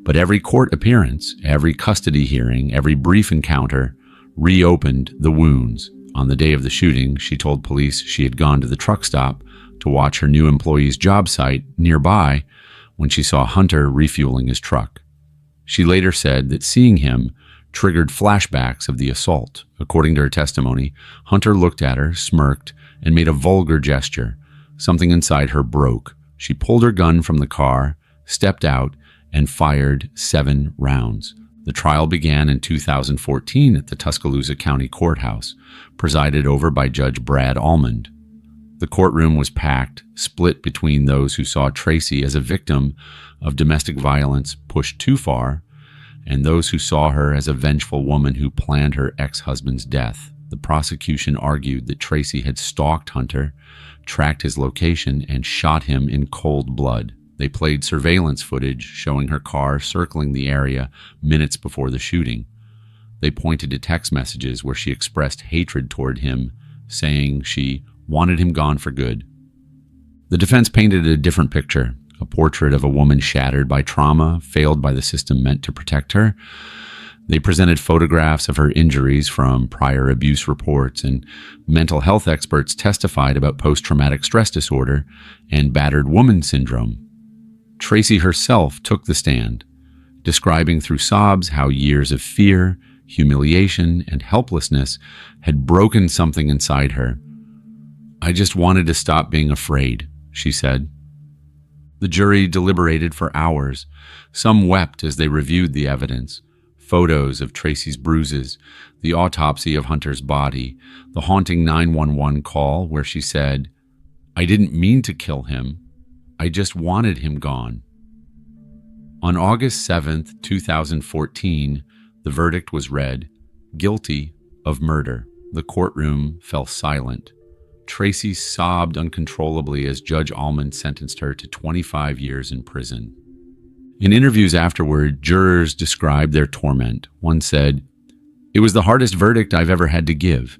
But every court appearance, every custody hearing, every brief encounter reopened the wounds. On the day of the shooting, she told police she had gone to the truck stop to watch her new employee's job site nearby when she saw Hunter refueling his truck. She later said that seeing him triggered flashbacks of the assault. According to her testimony, Hunter looked at her, smirked, and made a vulgar gesture. Something inside her broke. She pulled her gun from the car, stepped out, and fired 7 rounds. The trial began in 2014 at the Tuscaloosa County Courthouse, presided over by Judge Brad Almond. The courtroom was packed, split between those who saw Tracey as a victim of domestic violence pushed too far and those who saw her as a vengeful woman who planned her ex-husband's death. The prosecution argued that Tracey had stalked Hunter, tracked his location, and shot him in cold blood. They played surveillance footage showing her car circling the area minutes before the shooting. They pointed to text messages where she expressed hatred toward him, saying she wanted him gone for good. The defense painted a different picture, a portrait of a woman shattered by trauma, failed by the system meant to protect her. They presented photographs of her injuries from prior abuse reports, and mental health experts testified about post-traumatic stress disorder and battered woman syndrome. Tracey herself took the stand, describing through sobs how years of fear, humiliation, and helplessness had broken something inside her. "I just wanted to stop being afraid," she said. The jury deliberated for hours. Some wept as they reviewed the evidence. Photos of Tracey's bruises, the autopsy of Hunter's body, the haunting 911 call where she said, "I didn't mean to kill him. I just wanted him gone." On August 7th, 2014, the verdict was read, guilty of murder. The courtroom fell silent. Tracey sobbed uncontrollably as Judge Almond sentenced her to 25 years in prison. In interviews afterward, jurors described their torment. One said, "It was the hardest verdict I've ever had to give.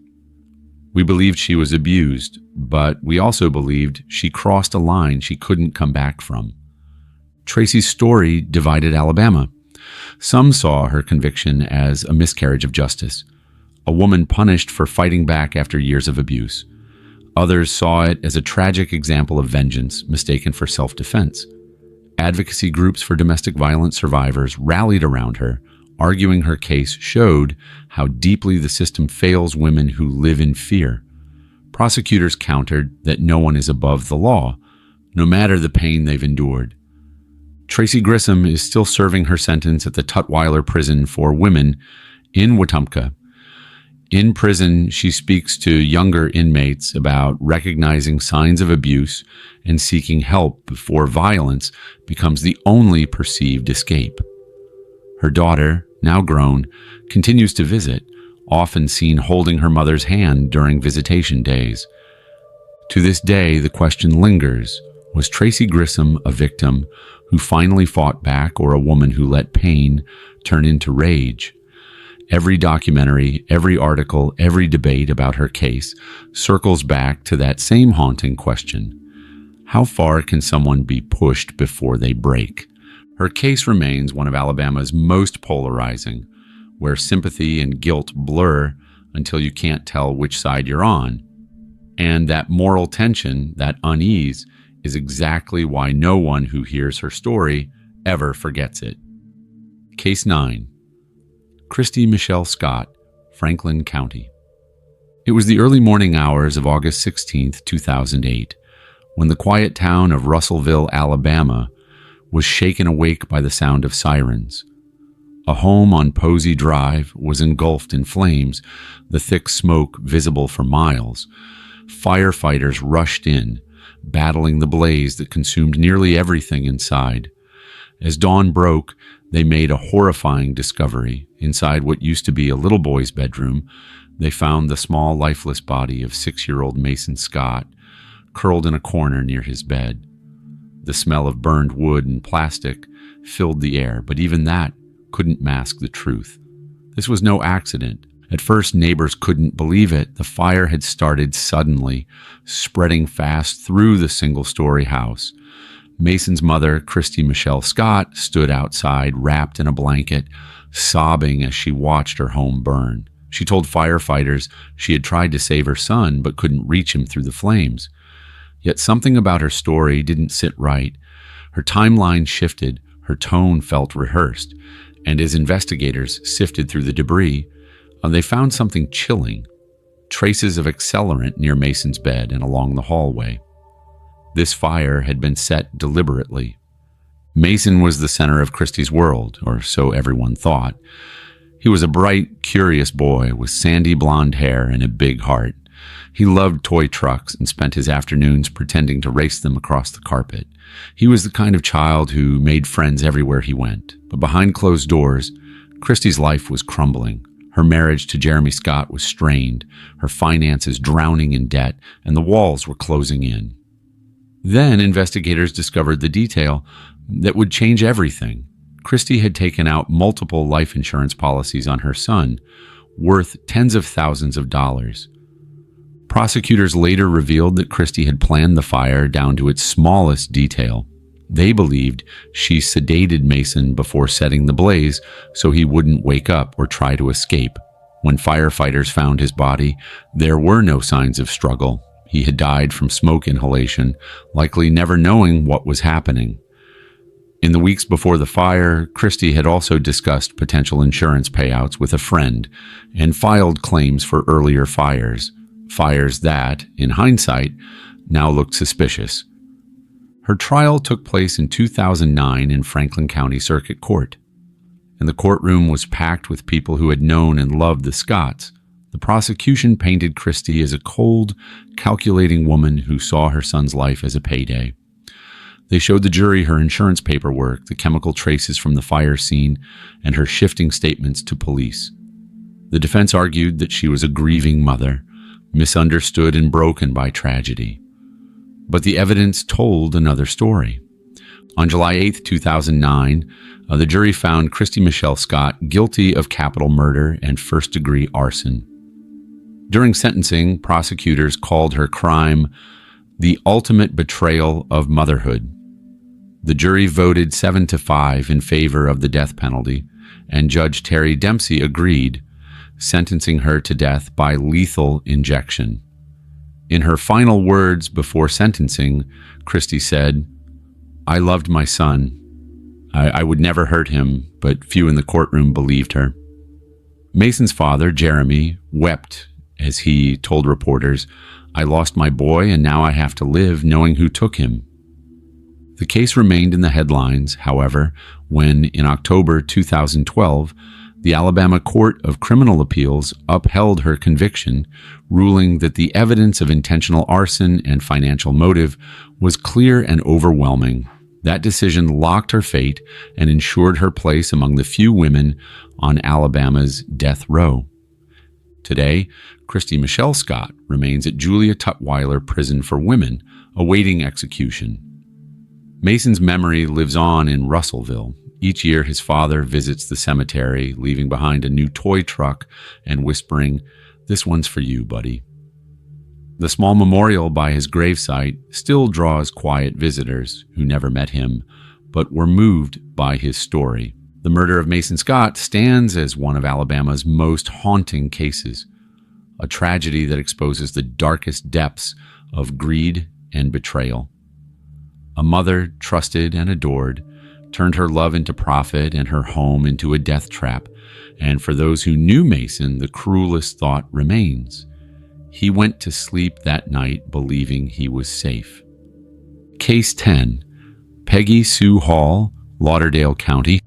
We believed she was abused, but we also believed she crossed a line she couldn't come back from." Tracey's story divided Alabama. Some saw her conviction as a miscarriage of justice, a woman punished for fighting back after years of abuse. Others saw it as a tragic example of vengeance mistaken for self-defense. Advocacy groups for domestic violence survivors rallied around her, arguing her case showed how deeply the system fails women who live in fear. Prosecutors countered that no one is above the law, no matter the pain they've endured. Tracey Grissom is still serving her sentence at the Tutwiler Prison for Women in Wetumpka. In prison, she speaks to younger inmates about recognizing signs of abuse and seeking help before violence becomes the only perceived escape. Her daughter, now grown, continues to visit, often seen holding her mother's hand during visitation days. To this day, the question lingers, was Tracey Grissom a victim who finally fought back or a woman who let pain turn into rage? Every documentary, every article, every debate about her case circles back to that same haunting question. How far can someone be pushed before they break? Her case remains one of Alabama's most polarizing, where sympathy and guilt blur until you can't tell which side you're on. And that moral tension, that unease, is exactly why no one who hears her story ever forgets it. Case 9. Kristy Michelle Scott, Franklin County. It was the early morning hours of August 16, 2008, when the quiet town of Russellville, Alabama, was shaken awake by the sound of sirens. A home on Posey Drive was engulfed in flames, the thick smoke visible for miles. Firefighters rushed in, battling the blaze that consumed nearly everything inside. As dawn broke, they made a horrifying discovery. Inside what used to be a little boy's bedroom, they found the small, lifeless body of 6-year-old Mason Scott, curled in a corner near his bed. The smell of burned wood and plastic filled the air, but even that couldn't mask the truth. This was no accident. At first, neighbors couldn't believe it. The fire had started suddenly, spreading fast through the single-story house. Mason's mother, Kristy Michelle Scott, stood outside, wrapped in a blanket, sobbing as she watched her home burn. She told firefighters she had tried to save her son but couldn't reach him through the flames. Yet something about her story didn't sit right. Her timeline shifted, her tone felt rehearsed, and as investigators sifted through the debris, they found something chilling: traces of accelerant near Mason's bed and along the hallway. This fire had been set deliberately. Mason was the center of Christie's world, or so everyone thought. He was a bright, curious boy with sandy blonde hair and a big heart. He loved toy trucks and spent his afternoons pretending to race them across the carpet. He was the kind of child who made friends everywhere he went. But behind closed doors, Christie's life was crumbling. Her marriage to Jeremy Scott was strained, her finances drowning in debt, and the walls were closing in. Then investigators discovered the detail that would change everything. Christie had taken out multiple life insurance policies on her son, worth tens of thousands of dollars. Prosecutors later revealed that Christie had planned the fire down to its smallest detail. They believed she sedated Mason before setting the blaze so he wouldn't wake up or try to escape. When firefighters found his body, there were no signs of struggle. He had died from smoke inhalation, likely never knowing what was happening. In the weeks before the fire, Christie had also discussed potential insurance payouts with a friend and filed claims for earlier fires that, in hindsight, now looked suspicious. Her trial took place in 2009 in Franklin County Circuit Court, and the courtroom was packed with people who had known and loved the Scotts. The prosecution painted Christie as a cold, calculating woman who saw her son's life as a payday. They showed the jury her insurance paperwork, the chemical traces from the fire scene, and her shifting statements to police. The defense argued that she was a grieving mother, misunderstood and broken by tragedy. But the evidence told another story. On July 8, 2009, the jury found Christie Michelle Scott guilty of capital murder and first-degree arson. During sentencing, prosecutors called her crime the ultimate betrayal of motherhood. The jury voted 7-5 in favor of the death penalty, and Judge Terry Dempsey agreed, sentencing her to death by lethal injection. In her final words before sentencing, Christie said, "I loved my son. I would never hurt him," but few in the courtroom believed her. Mason's father, Jeremy, wept as he told reporters, "I lost my boy and now I have to live knowing who took him." The case remained in the headlines, however, when in October 2012, the Alabama Court of Criminal Appeals upheld her conviction, ruling that the evidence of intentional arson and financial motive was clear and overwhelming. That decision locked her fate and ensured her place among the few women on Alabama's death row. Today, Christie Michelle Scott remains at Julia Tutwiler Prison for Women, awaiting execution. Mason's memory lives on in Russellville. Each year, his father visits the cemetery, leaving behind a new toy truck and whispering, "This one's for you, buddy." The small memorial by his gravesite still draws quiet visitors who never met him, but were moved by his story. The murder of Mason Scott stands as one of Alabama's most haunting cases, a tragedy that exposes the darkest depths of greed and betrayal. A mother, trusted and adored, turned her love into profit and her home into a death trap. And for those who knew Mason, the cruelest thought remains. He went to sleep that night believing he was safe. Case 10. Peggy Sue Hall, Lauderdale County.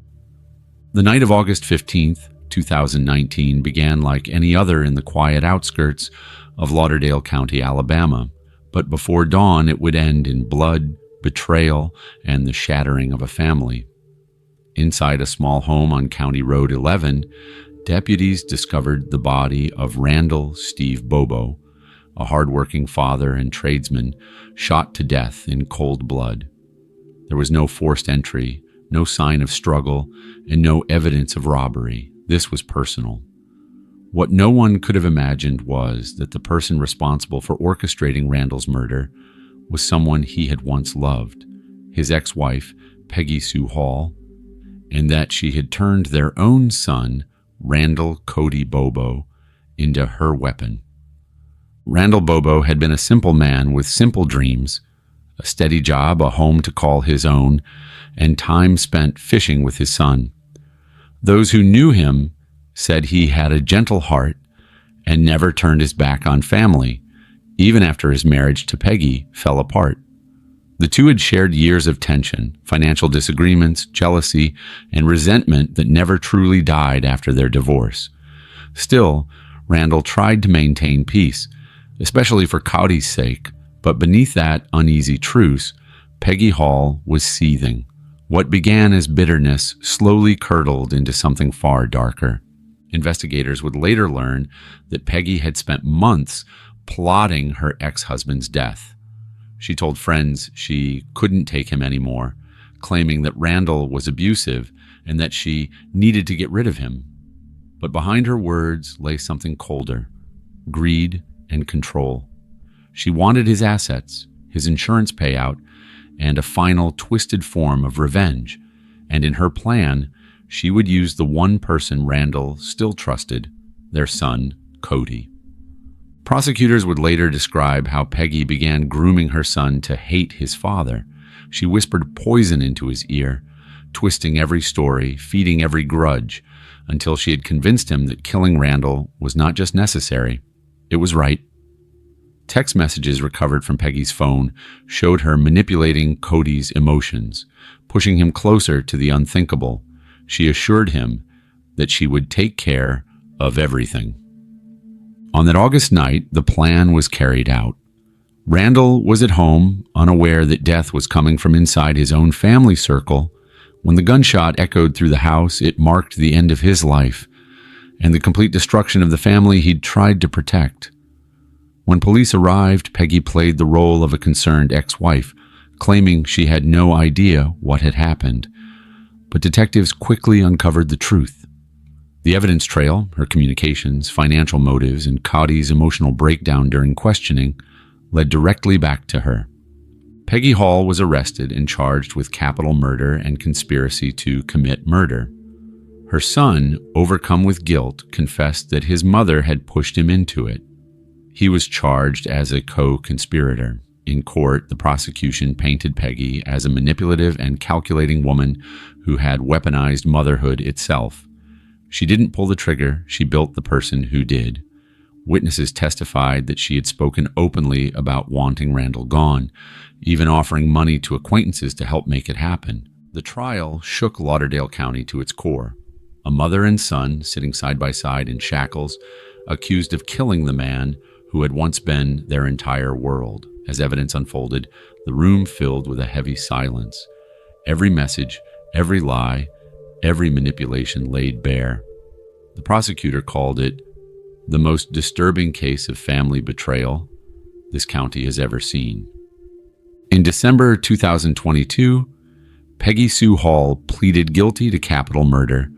The night of August 15th, 2019 began like any other in the quiet outskirts of Lauderdale County, Alabama. But before dawn, it would end in blood, betrayal, and the shattering of a family. Inside a small home on County Road 11, deputies discovered the body of Randall Steve Bobo, a hardworking father and tradesman, shot to death in cold blood. There was no forced entry, no sign of struggle, and no evidence of robbery. This was personal. What no one could have imagined was that the person responsible for orchestrating Randall's murder was someone he had once loved, his ex-wife, Peggy Sue Hall, and that she had turned their own son, Randall Cody Bobo, into her weapon. Randall Bobo had been a simple man with simple dreams, a steady job, a home to call his own, and time spent fishing with his son. Those who knew him said he had a gentle heart and never turned his back on family, even after his marriage to Peggy fell apart. The two had shared years of tension, financial disagreements, jealousy, and resentment that never truly died after their divorce. Still, Randall tried to maintain peace, especially for Cody's sake, but beneath that uneasy truce, Peggy Hall was seething. What began as bitterness slowly curdled into something far darker. Investigators would later learn that Peggy had spent months plotting her ex-husband's death. She told friends she couldn't take him anymore, claiming that Randall was abusive and that she needed to get rid of him. But behind her words lay something colder: greed and control. She wanted his assets, his insurance payout, and a final twisted form of revenge. And in her plan, she would use the one person Randall still trusted, their son, Cody. Prosecutors would later describe how Peggy began grooming her son to hate his father. She whispered poison into his ear, twisting every story, feeding every grudge, until she had convinced him that killing Randall was not just necessary, it was right. Text messages recovered from Peggy's phone showed her manipulating Cody's emotions, pushing him closer to the unthinkable. She assured him that she would take care of everything. On that August night, the plan was carried out. Randall was at home, unaware that death was coming from inside his own family circle. When the gunshot echoed through the house, it marked the end of his life and the complete destruction of the family he'd tried to protect. When police arrived, Peggy played the role of a concerned ex-wife, claiming she had no idea what had happened. But detectives quickly uncovered the truth. The evidence trail, her communications, financial motives, and Cody's emotional breakdown during questioning led directly back to her. Peggy Hall was arrested and charged with capital murder and conspiracy to commit murder. Her son, overcome with guilt, confessed that his mother had pushed him into it. He was charged as a co-conspirator. In court, the prosecution painted Peggy as a manipulative and calculating woman who had weaponized motherhood itself. She didn't pull the trigger, she built the person who did. Witnesses testified that she had spoken openly about wanting Randall gone, even offering money to acquaintances to help make it happen. The trial shook Lauderdale County to its core. A mother and son sitting side by side in shackles, accused of killing the man who had once been their entire world. As evidence unfolded, the room filled with a heavy silence. Every message, every lie, every manipulation laid bare. The prosecutor called it the most disturbing case of family betrayal this county has ever seen. In December 2022, Peggy Sue Hall pleaded guilty to capital murder,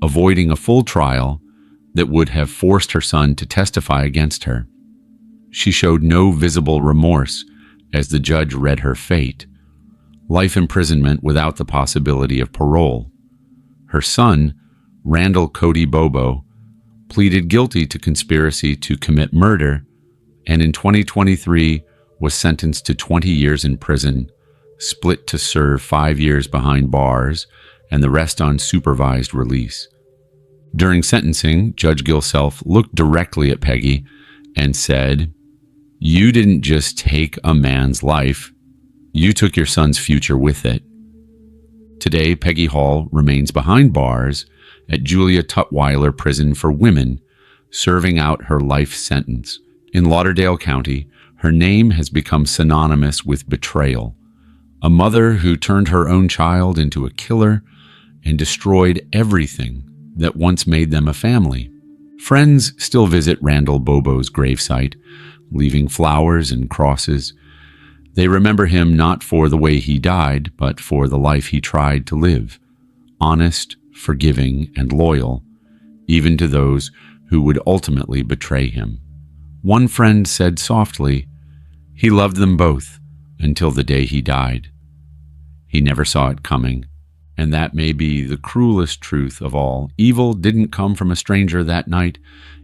avoiding a full trial that would have forced her son to testify against her. She showed no visible remorse as the judge read her fate: life imprisonment without the possibility of parole. Her son, Randall Cody Bobo, pleaded guilty to conspiracy to commit murder, and in 2023 was sentenced to 20 years in prison, split to serve 5 years behind bars and the rest on supervised release. During sentencing, Judge Gilself looked directly at Peggy and said, "You didn't just take a man's life, you took your son's future with it." Today, Peggy Hall remains behind bars at Julia Tutwiler Prison for Women, serving out her life sentence. In Lauderdale County, her name has become synonymous with betrayal. A mother who turned her own child into a killer and destroyed everything that once made them a family. Friends still visit Randall Bobo's gravesite, leaving flowers and crosses. They remember him not for the way he died, but for the life he tried to live. Honest, forgiving, and loyal, even to those who would ultimately betray him. One friend said softly, "He loved them both until the day he died. He never saw it coming, And that may be the cruelest truth of all. Evil didn't come from a stranger that night.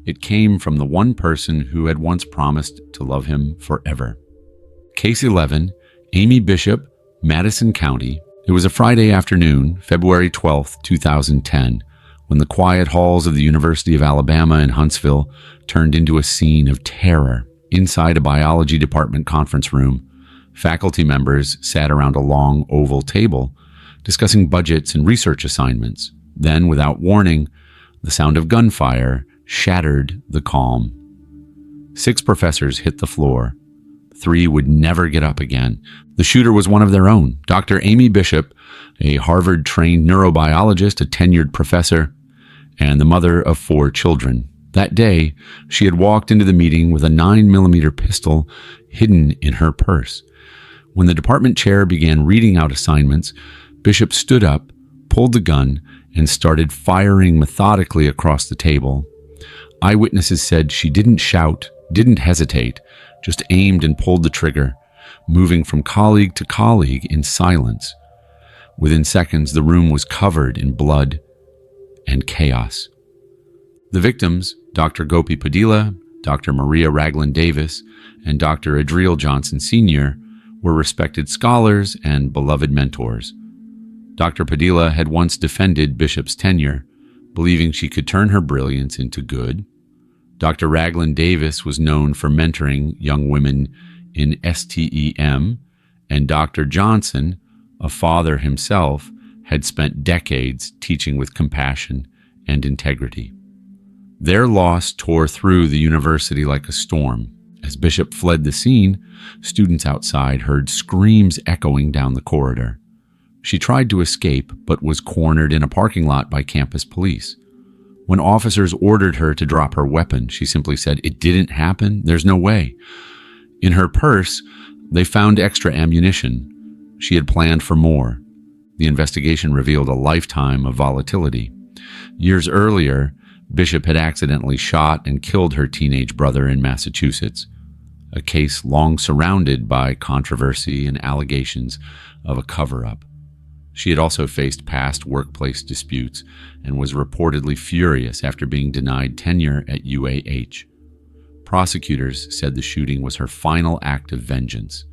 It came from the one person who had once promised to love him forever. Case 11, Amy Bishop, Madison County. It was a Friday afternoon, February 12, 2010, when the quiet halls of the University of Alabama in Huntsville turned into a scene of terror. Inside a biology department conference room, faculty members sat around a long oval table discussing budgets and research assignments. Then, without warning, the sound of gunfire shattered the calm. 6 professors hit the floor. 3 would never get up again. The shooter was one of their own, Dr. Amy Bishop, a Harvard-trained neurobiologist, a tenured professor, and the mother of 4 children. That day, she had walked into the meeting with a 9mm pistol hidden in her purse. When the department chair began reading out assignments, Bishop stood up, pulled the gun, and started firing methodically across the table. Eyewitnesses said she didn't shout, didn't hesitate, just aimed and pulled the trigger, moving from colleague to colleague in silence. Within seconds, the room was covered in blood and chaos. The victims, Dr. Gopi Padilla, Dr. Maria Ragland Davis, and Dr. Adriel Johnson Sr., were respected scholars and beloved mentors. Dr. Padilla had once defended Bishop's tenure, believing she could turn her brilliance into good. Dr. Ragland Davis was known for mentoring young women in STEM, and Dr. Johnson, a father himself, had spent decades teaching with compassion and integrity. Their loss tore through the university like a storm. As Bishop fled the scene, students outside heard screams echoing down the corridor. She tried to escape, but was cornered in a parking lot by campus police. When officers ordered her to drop her weapon, she simply said, "It didn't happen. There's no way." In her purse, they found extra ammunition. She had planned for more. The investigation revealed a lifetime of volatility. Years earlier, Bishop had accidentally shot and killed her teenage brother in Massachusetts, a case long surrounded by controversy and allegations of a cover-up. She had also faced past workplace disputes and was reportedly furious after being denied tenure at UAH. Prosecutors said the shooting was her final act of vengeance,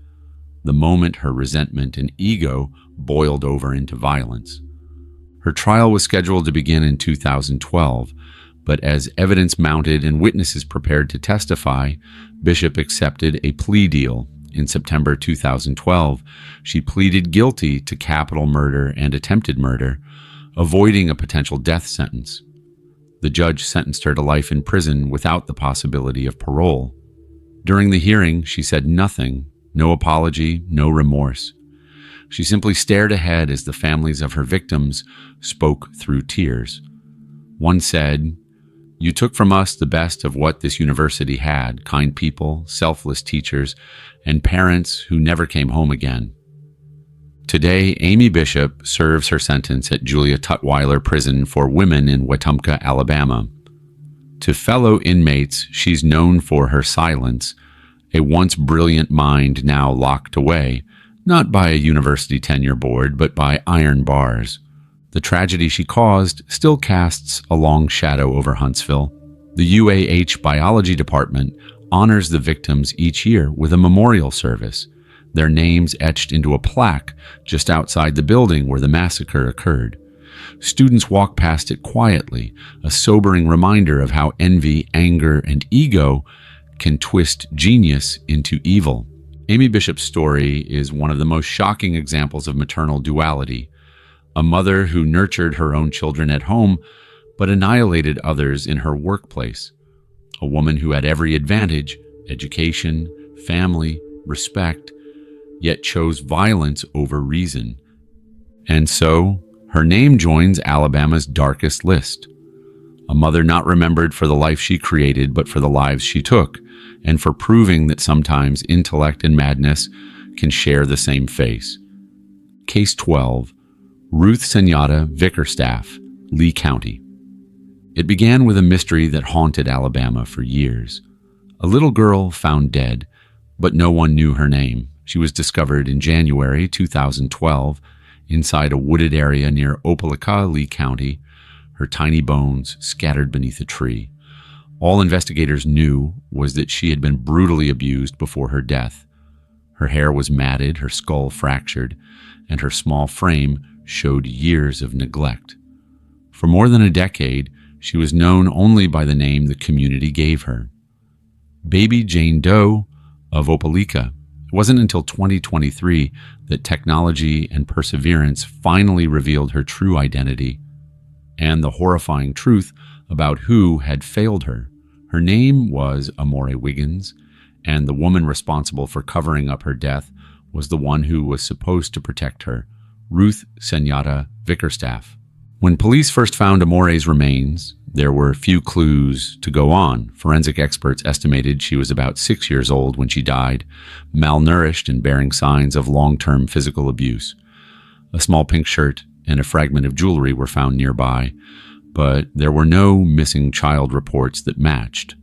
the moment her resentment and ego boiled over into violence. Her trial was scheduled to begin in 2012, but as evidence mounted and witnesses prepared to testify, Bishop accepted a plea deal. In September 2012, she pleaded guilty to capital murder and attempted murder, avoiding a potential death sentence. The judge sentenced her to life in prison without the possibility of parole. During the hearing, she said nothing, no apology, no remorse. She simply stared ahead as the families of her victims spoke through tears. One said, "You took from us the best of what this university had, kind people, selfless teachers, and parents who never came home again." Today, Amy Bishop serves her sentence at Julia Tutwiler Prison for Women in Wetumpka, Alabama. To fellow inmates, she's known for her silence, a once brilliant mind now locked away, not by a university tenure board, but by iron bars. The tragedy she caused still casts a long shadow over Huntsville. The UAH Biology Department honors the victims each year with a memorial service, their names etched into a plaque just outside the building where the massacre occurred. Students walk past it quietly, a sobering reminder of how envy, anger, and ego can twist genius into evil. Amy Bishop's story is one of the most shocking examples of maternal duality. A mother who nurtured her own children at home, but annihilated others in her workplace. A woman who had every advantage, education, family, respect, yet chose violence over reason. And so, her name joins Alabama's darkest list. A mother not remembered for the life she created, but for the lives she took, and for proving that sometimes intellect and madness can share the same face. Case 12. Ruth Cenyatta, Vickerstaff, Lee County. It began with a mystery that haunted Alabama for years. A little girl found dead, but no one knew her name. She was discovered in January 2012 inside a wooded area near Opelika, Lee County, her tiny bones scattered beneath a tree. All investigators knew was that she had been brutally abused before her death. Her hair was matted, her skull fractured, and her small frame showed years of neglect. For more than a decade, she was known only by the name the community gave her, Baby Jane Doe of Opelika. It wasn't until 2023 that technology and perseverance finally revealed her true identity and the horrifying truth about who had failed her. Her name was Amore Wiggins, and the woman responsible for covering up her death was the one who was supposed to protect her, Ruth Cenyatta Vickerstaff. When police first found Amore's remains, there were few clues to go on. Forensic experts estimated she was about 6 years old when she died, malnourished and bearing signs of long-term physical abuse. A small pink shirt and a fragment of jewelry were found nearby, but there were no missing child reports that matched.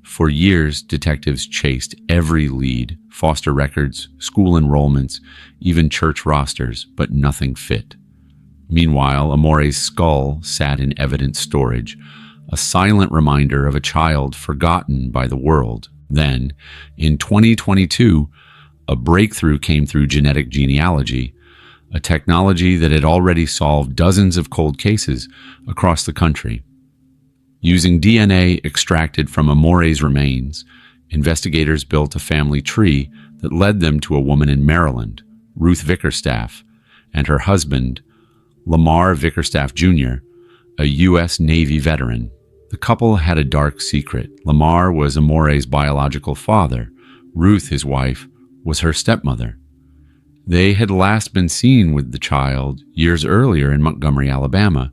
For years, detectives chased every lead, foster records, school enrollments, even church rosters, but nothing fit. Meanwhile, Amore's skull sat in evidence storage, a silent reminder of a child forgotten by the world. Then, in 2022, a breakthrough came through genetic genealogy, a technology that had already solved dozens of cold cases across the country. Using DNA extracted from Amore's remains, investigators built a family tree that led them to a woman in Maryland, Ruth Vickerstaff, and her husband, Lamar Vickerstaff Jr., a U.S. Navy veteran. The couple had a dark secret. Lamar was Amore's biological father. Ruth, his wife, was her stepmother. They had last been seen with the child years earlier in Montgomery, Alabama.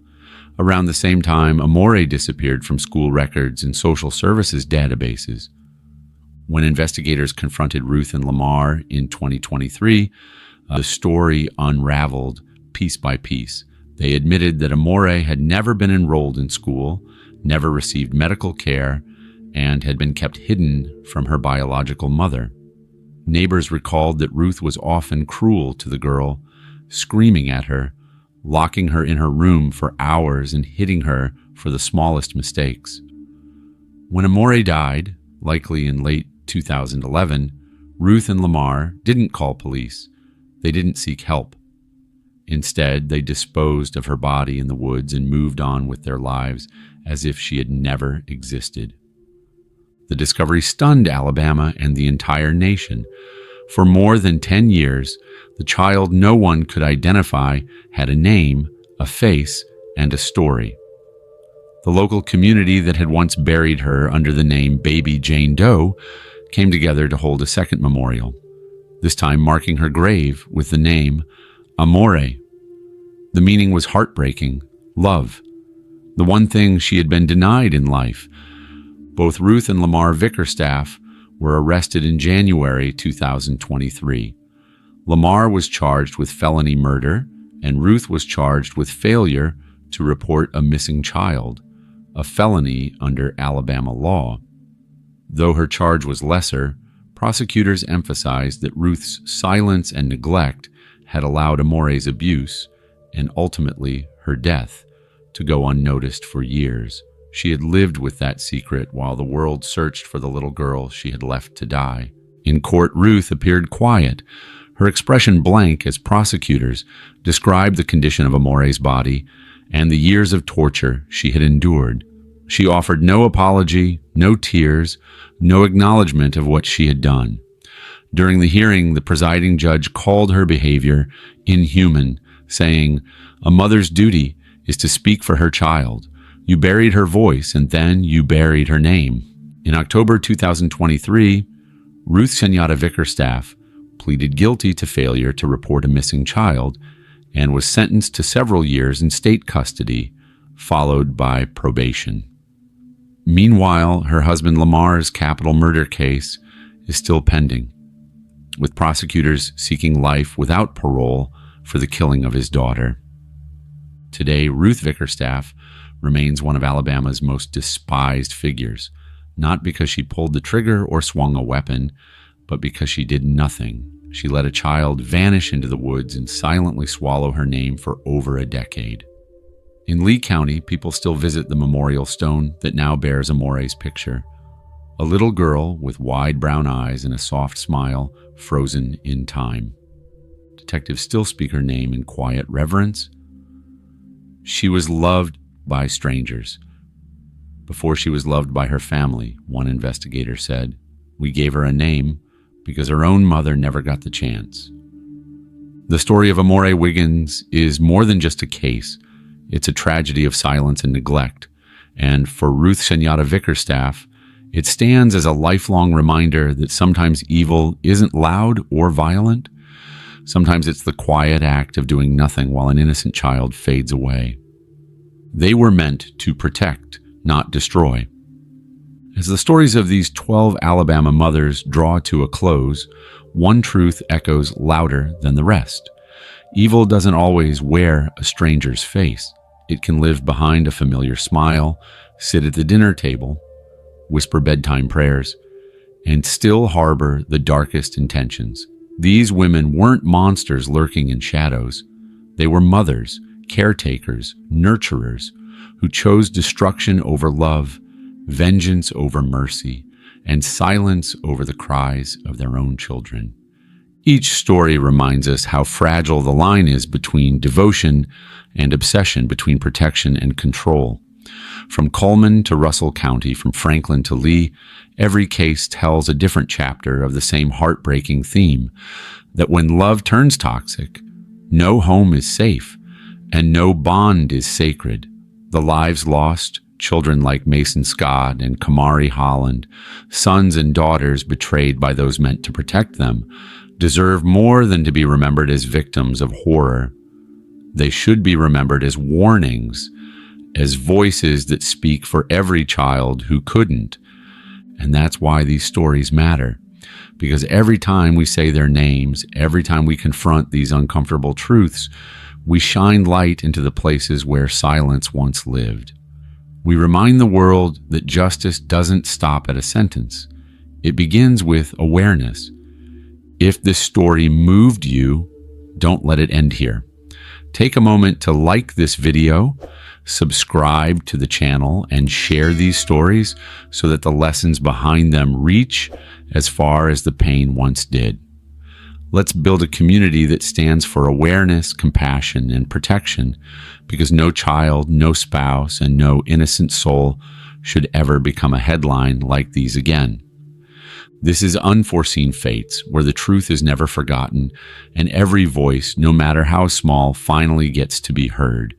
Around the same time, Amore disappeared from school records and social services databases. When investigators confronted Ruth and Lamar in 2023, the story unraveled piece by piece. They admitted that Amore had never been enrolled in school, never received medical care, and had been kept hidden from her biological mother. Neighbors recalled that Ruth was often cruel to the girl, screaming at her, locking her in her room for hours and hitting her for the smallest mistakes. When Amore died, likely in late 2011, Ruth and Lamar didn't call police. They didn't seek help. Instead, they disposed of her body in the woods and moved on with their lives as if she had never existed. The discovery stunned Alabama and the entire nation. For more than 10 years, the child no one could identify had a name, a face, and a story. The local community that had once buried her under the name Baby Jane Doe came together to hold a second memorial, this time marking her grave with the name Amore. The meaning was heartbreaking, love, the one thing she had been denied in life. Both Ruth and Lamar Vickerstaff were arrested in January 2023. Lamar was charged with felony murder, and Ruth was charged with failure to report a missing child, a felony under Alabama law. Though her charge was lesser, prosecutors emphasized that Ruth's silence and neglect had allowed Amore's abuse, and ultimately her death, to go unnoticed for years. She had lived with that secret while the world searched for the little girl she had left to die. In court, Ruth appeared quiet, her expression blank as prosecutors described the condition of Amore's body and the years of torture she had endured. She offered no apology, no tears, no acknowledgement of what she had done. During the hearing, the presiding judge called her behavior inhuman, saying, "A mother's duty is to speak for her child. You buried her voice, and then you buried her name." In October 2023, Ruth Cenyatta Vickerstaff pleaded guilty to failure to report a missing child and was sentenced to several years in state custody, followed by probation. Meanwhile, her husband Lamar's capital murder case is still pending, with prosecutors seeking life without parole for the killing of his daughter. Today, Ruth Vickerstaff remains one of Alabama's most despised figures, not because she pulled the trigger or swung a weapon, but because she did nothing, She let a child vanish into the woods and silently swallow her name for over a decade. In Lee County, people still visit the memorial stone that now bears Amore's picture. A little girl with wide brown eyes and a soft smile, frozen in time. Detectives still speak her name in quiet reverence. She was loved by strangers before she was loved by her family, one investigator said. We gave her a name because her own mother never got the chance. The story of Amore Wiggins is more than just a case. It's a tragedy of silence and neglect. And for Ruth Cenyatta Vickerstaff, it stands as a lifelong reminder that sometimes evil isn't loud or violent. Sometimes it's the quiet act of doing nothing while an innocent child fades away. They were meant to protect, not destroy. As the stories of these 12 Alabama mothers draw to a close, one truth echoes louder than the rest. Evil doesn't always wear a stranger's face. It can live behind a familiar smile, sit at the dinner table, whisper bedtime prayers, and still harbor the darkest intentions. These women weren't monsters lurking in shadows. They were mothers, caretakers, nurturers, who chose destruction over love, vengeance over mercy, and silence over the cries of their own children. Each story reminds us how fragile the line is between devotion and obsession, between protection and control. From Cullman to Russell County, from Franklin to Lee, every case tells a different chapter of the same heartbreaking theme, that when love turns toxic, no home is safe and no bond is sacred. The lives lost, children like Mason Scott and Kamari Holland, sons and daughters betrayed by those meant to protect them, deserve more than to be remembered as victims of horror. They should be remembered as warnings, as voices that speak for every child who couldn't. And that's why these stories matter. Because every time we say their names, every time we confront these uncomfortable truths, we shine light into the places where silence once lived. We remind the world that justice doesn't stop at a sentence. It begins with awareness. If this story moved you, don't let it end here. Take a moment to like this video, subscribe to the channel, and share these stories so that the lessons behind them reach as far as the pain once did. Let's build a community that stands for awareness, compassion, and protection, because no child, no spouse, and no innocent soul should ever become a headline like these again. This is Unforeseen Fates, where the truth is never forgotten, and every voice, no matter how small, finally gets to be heard.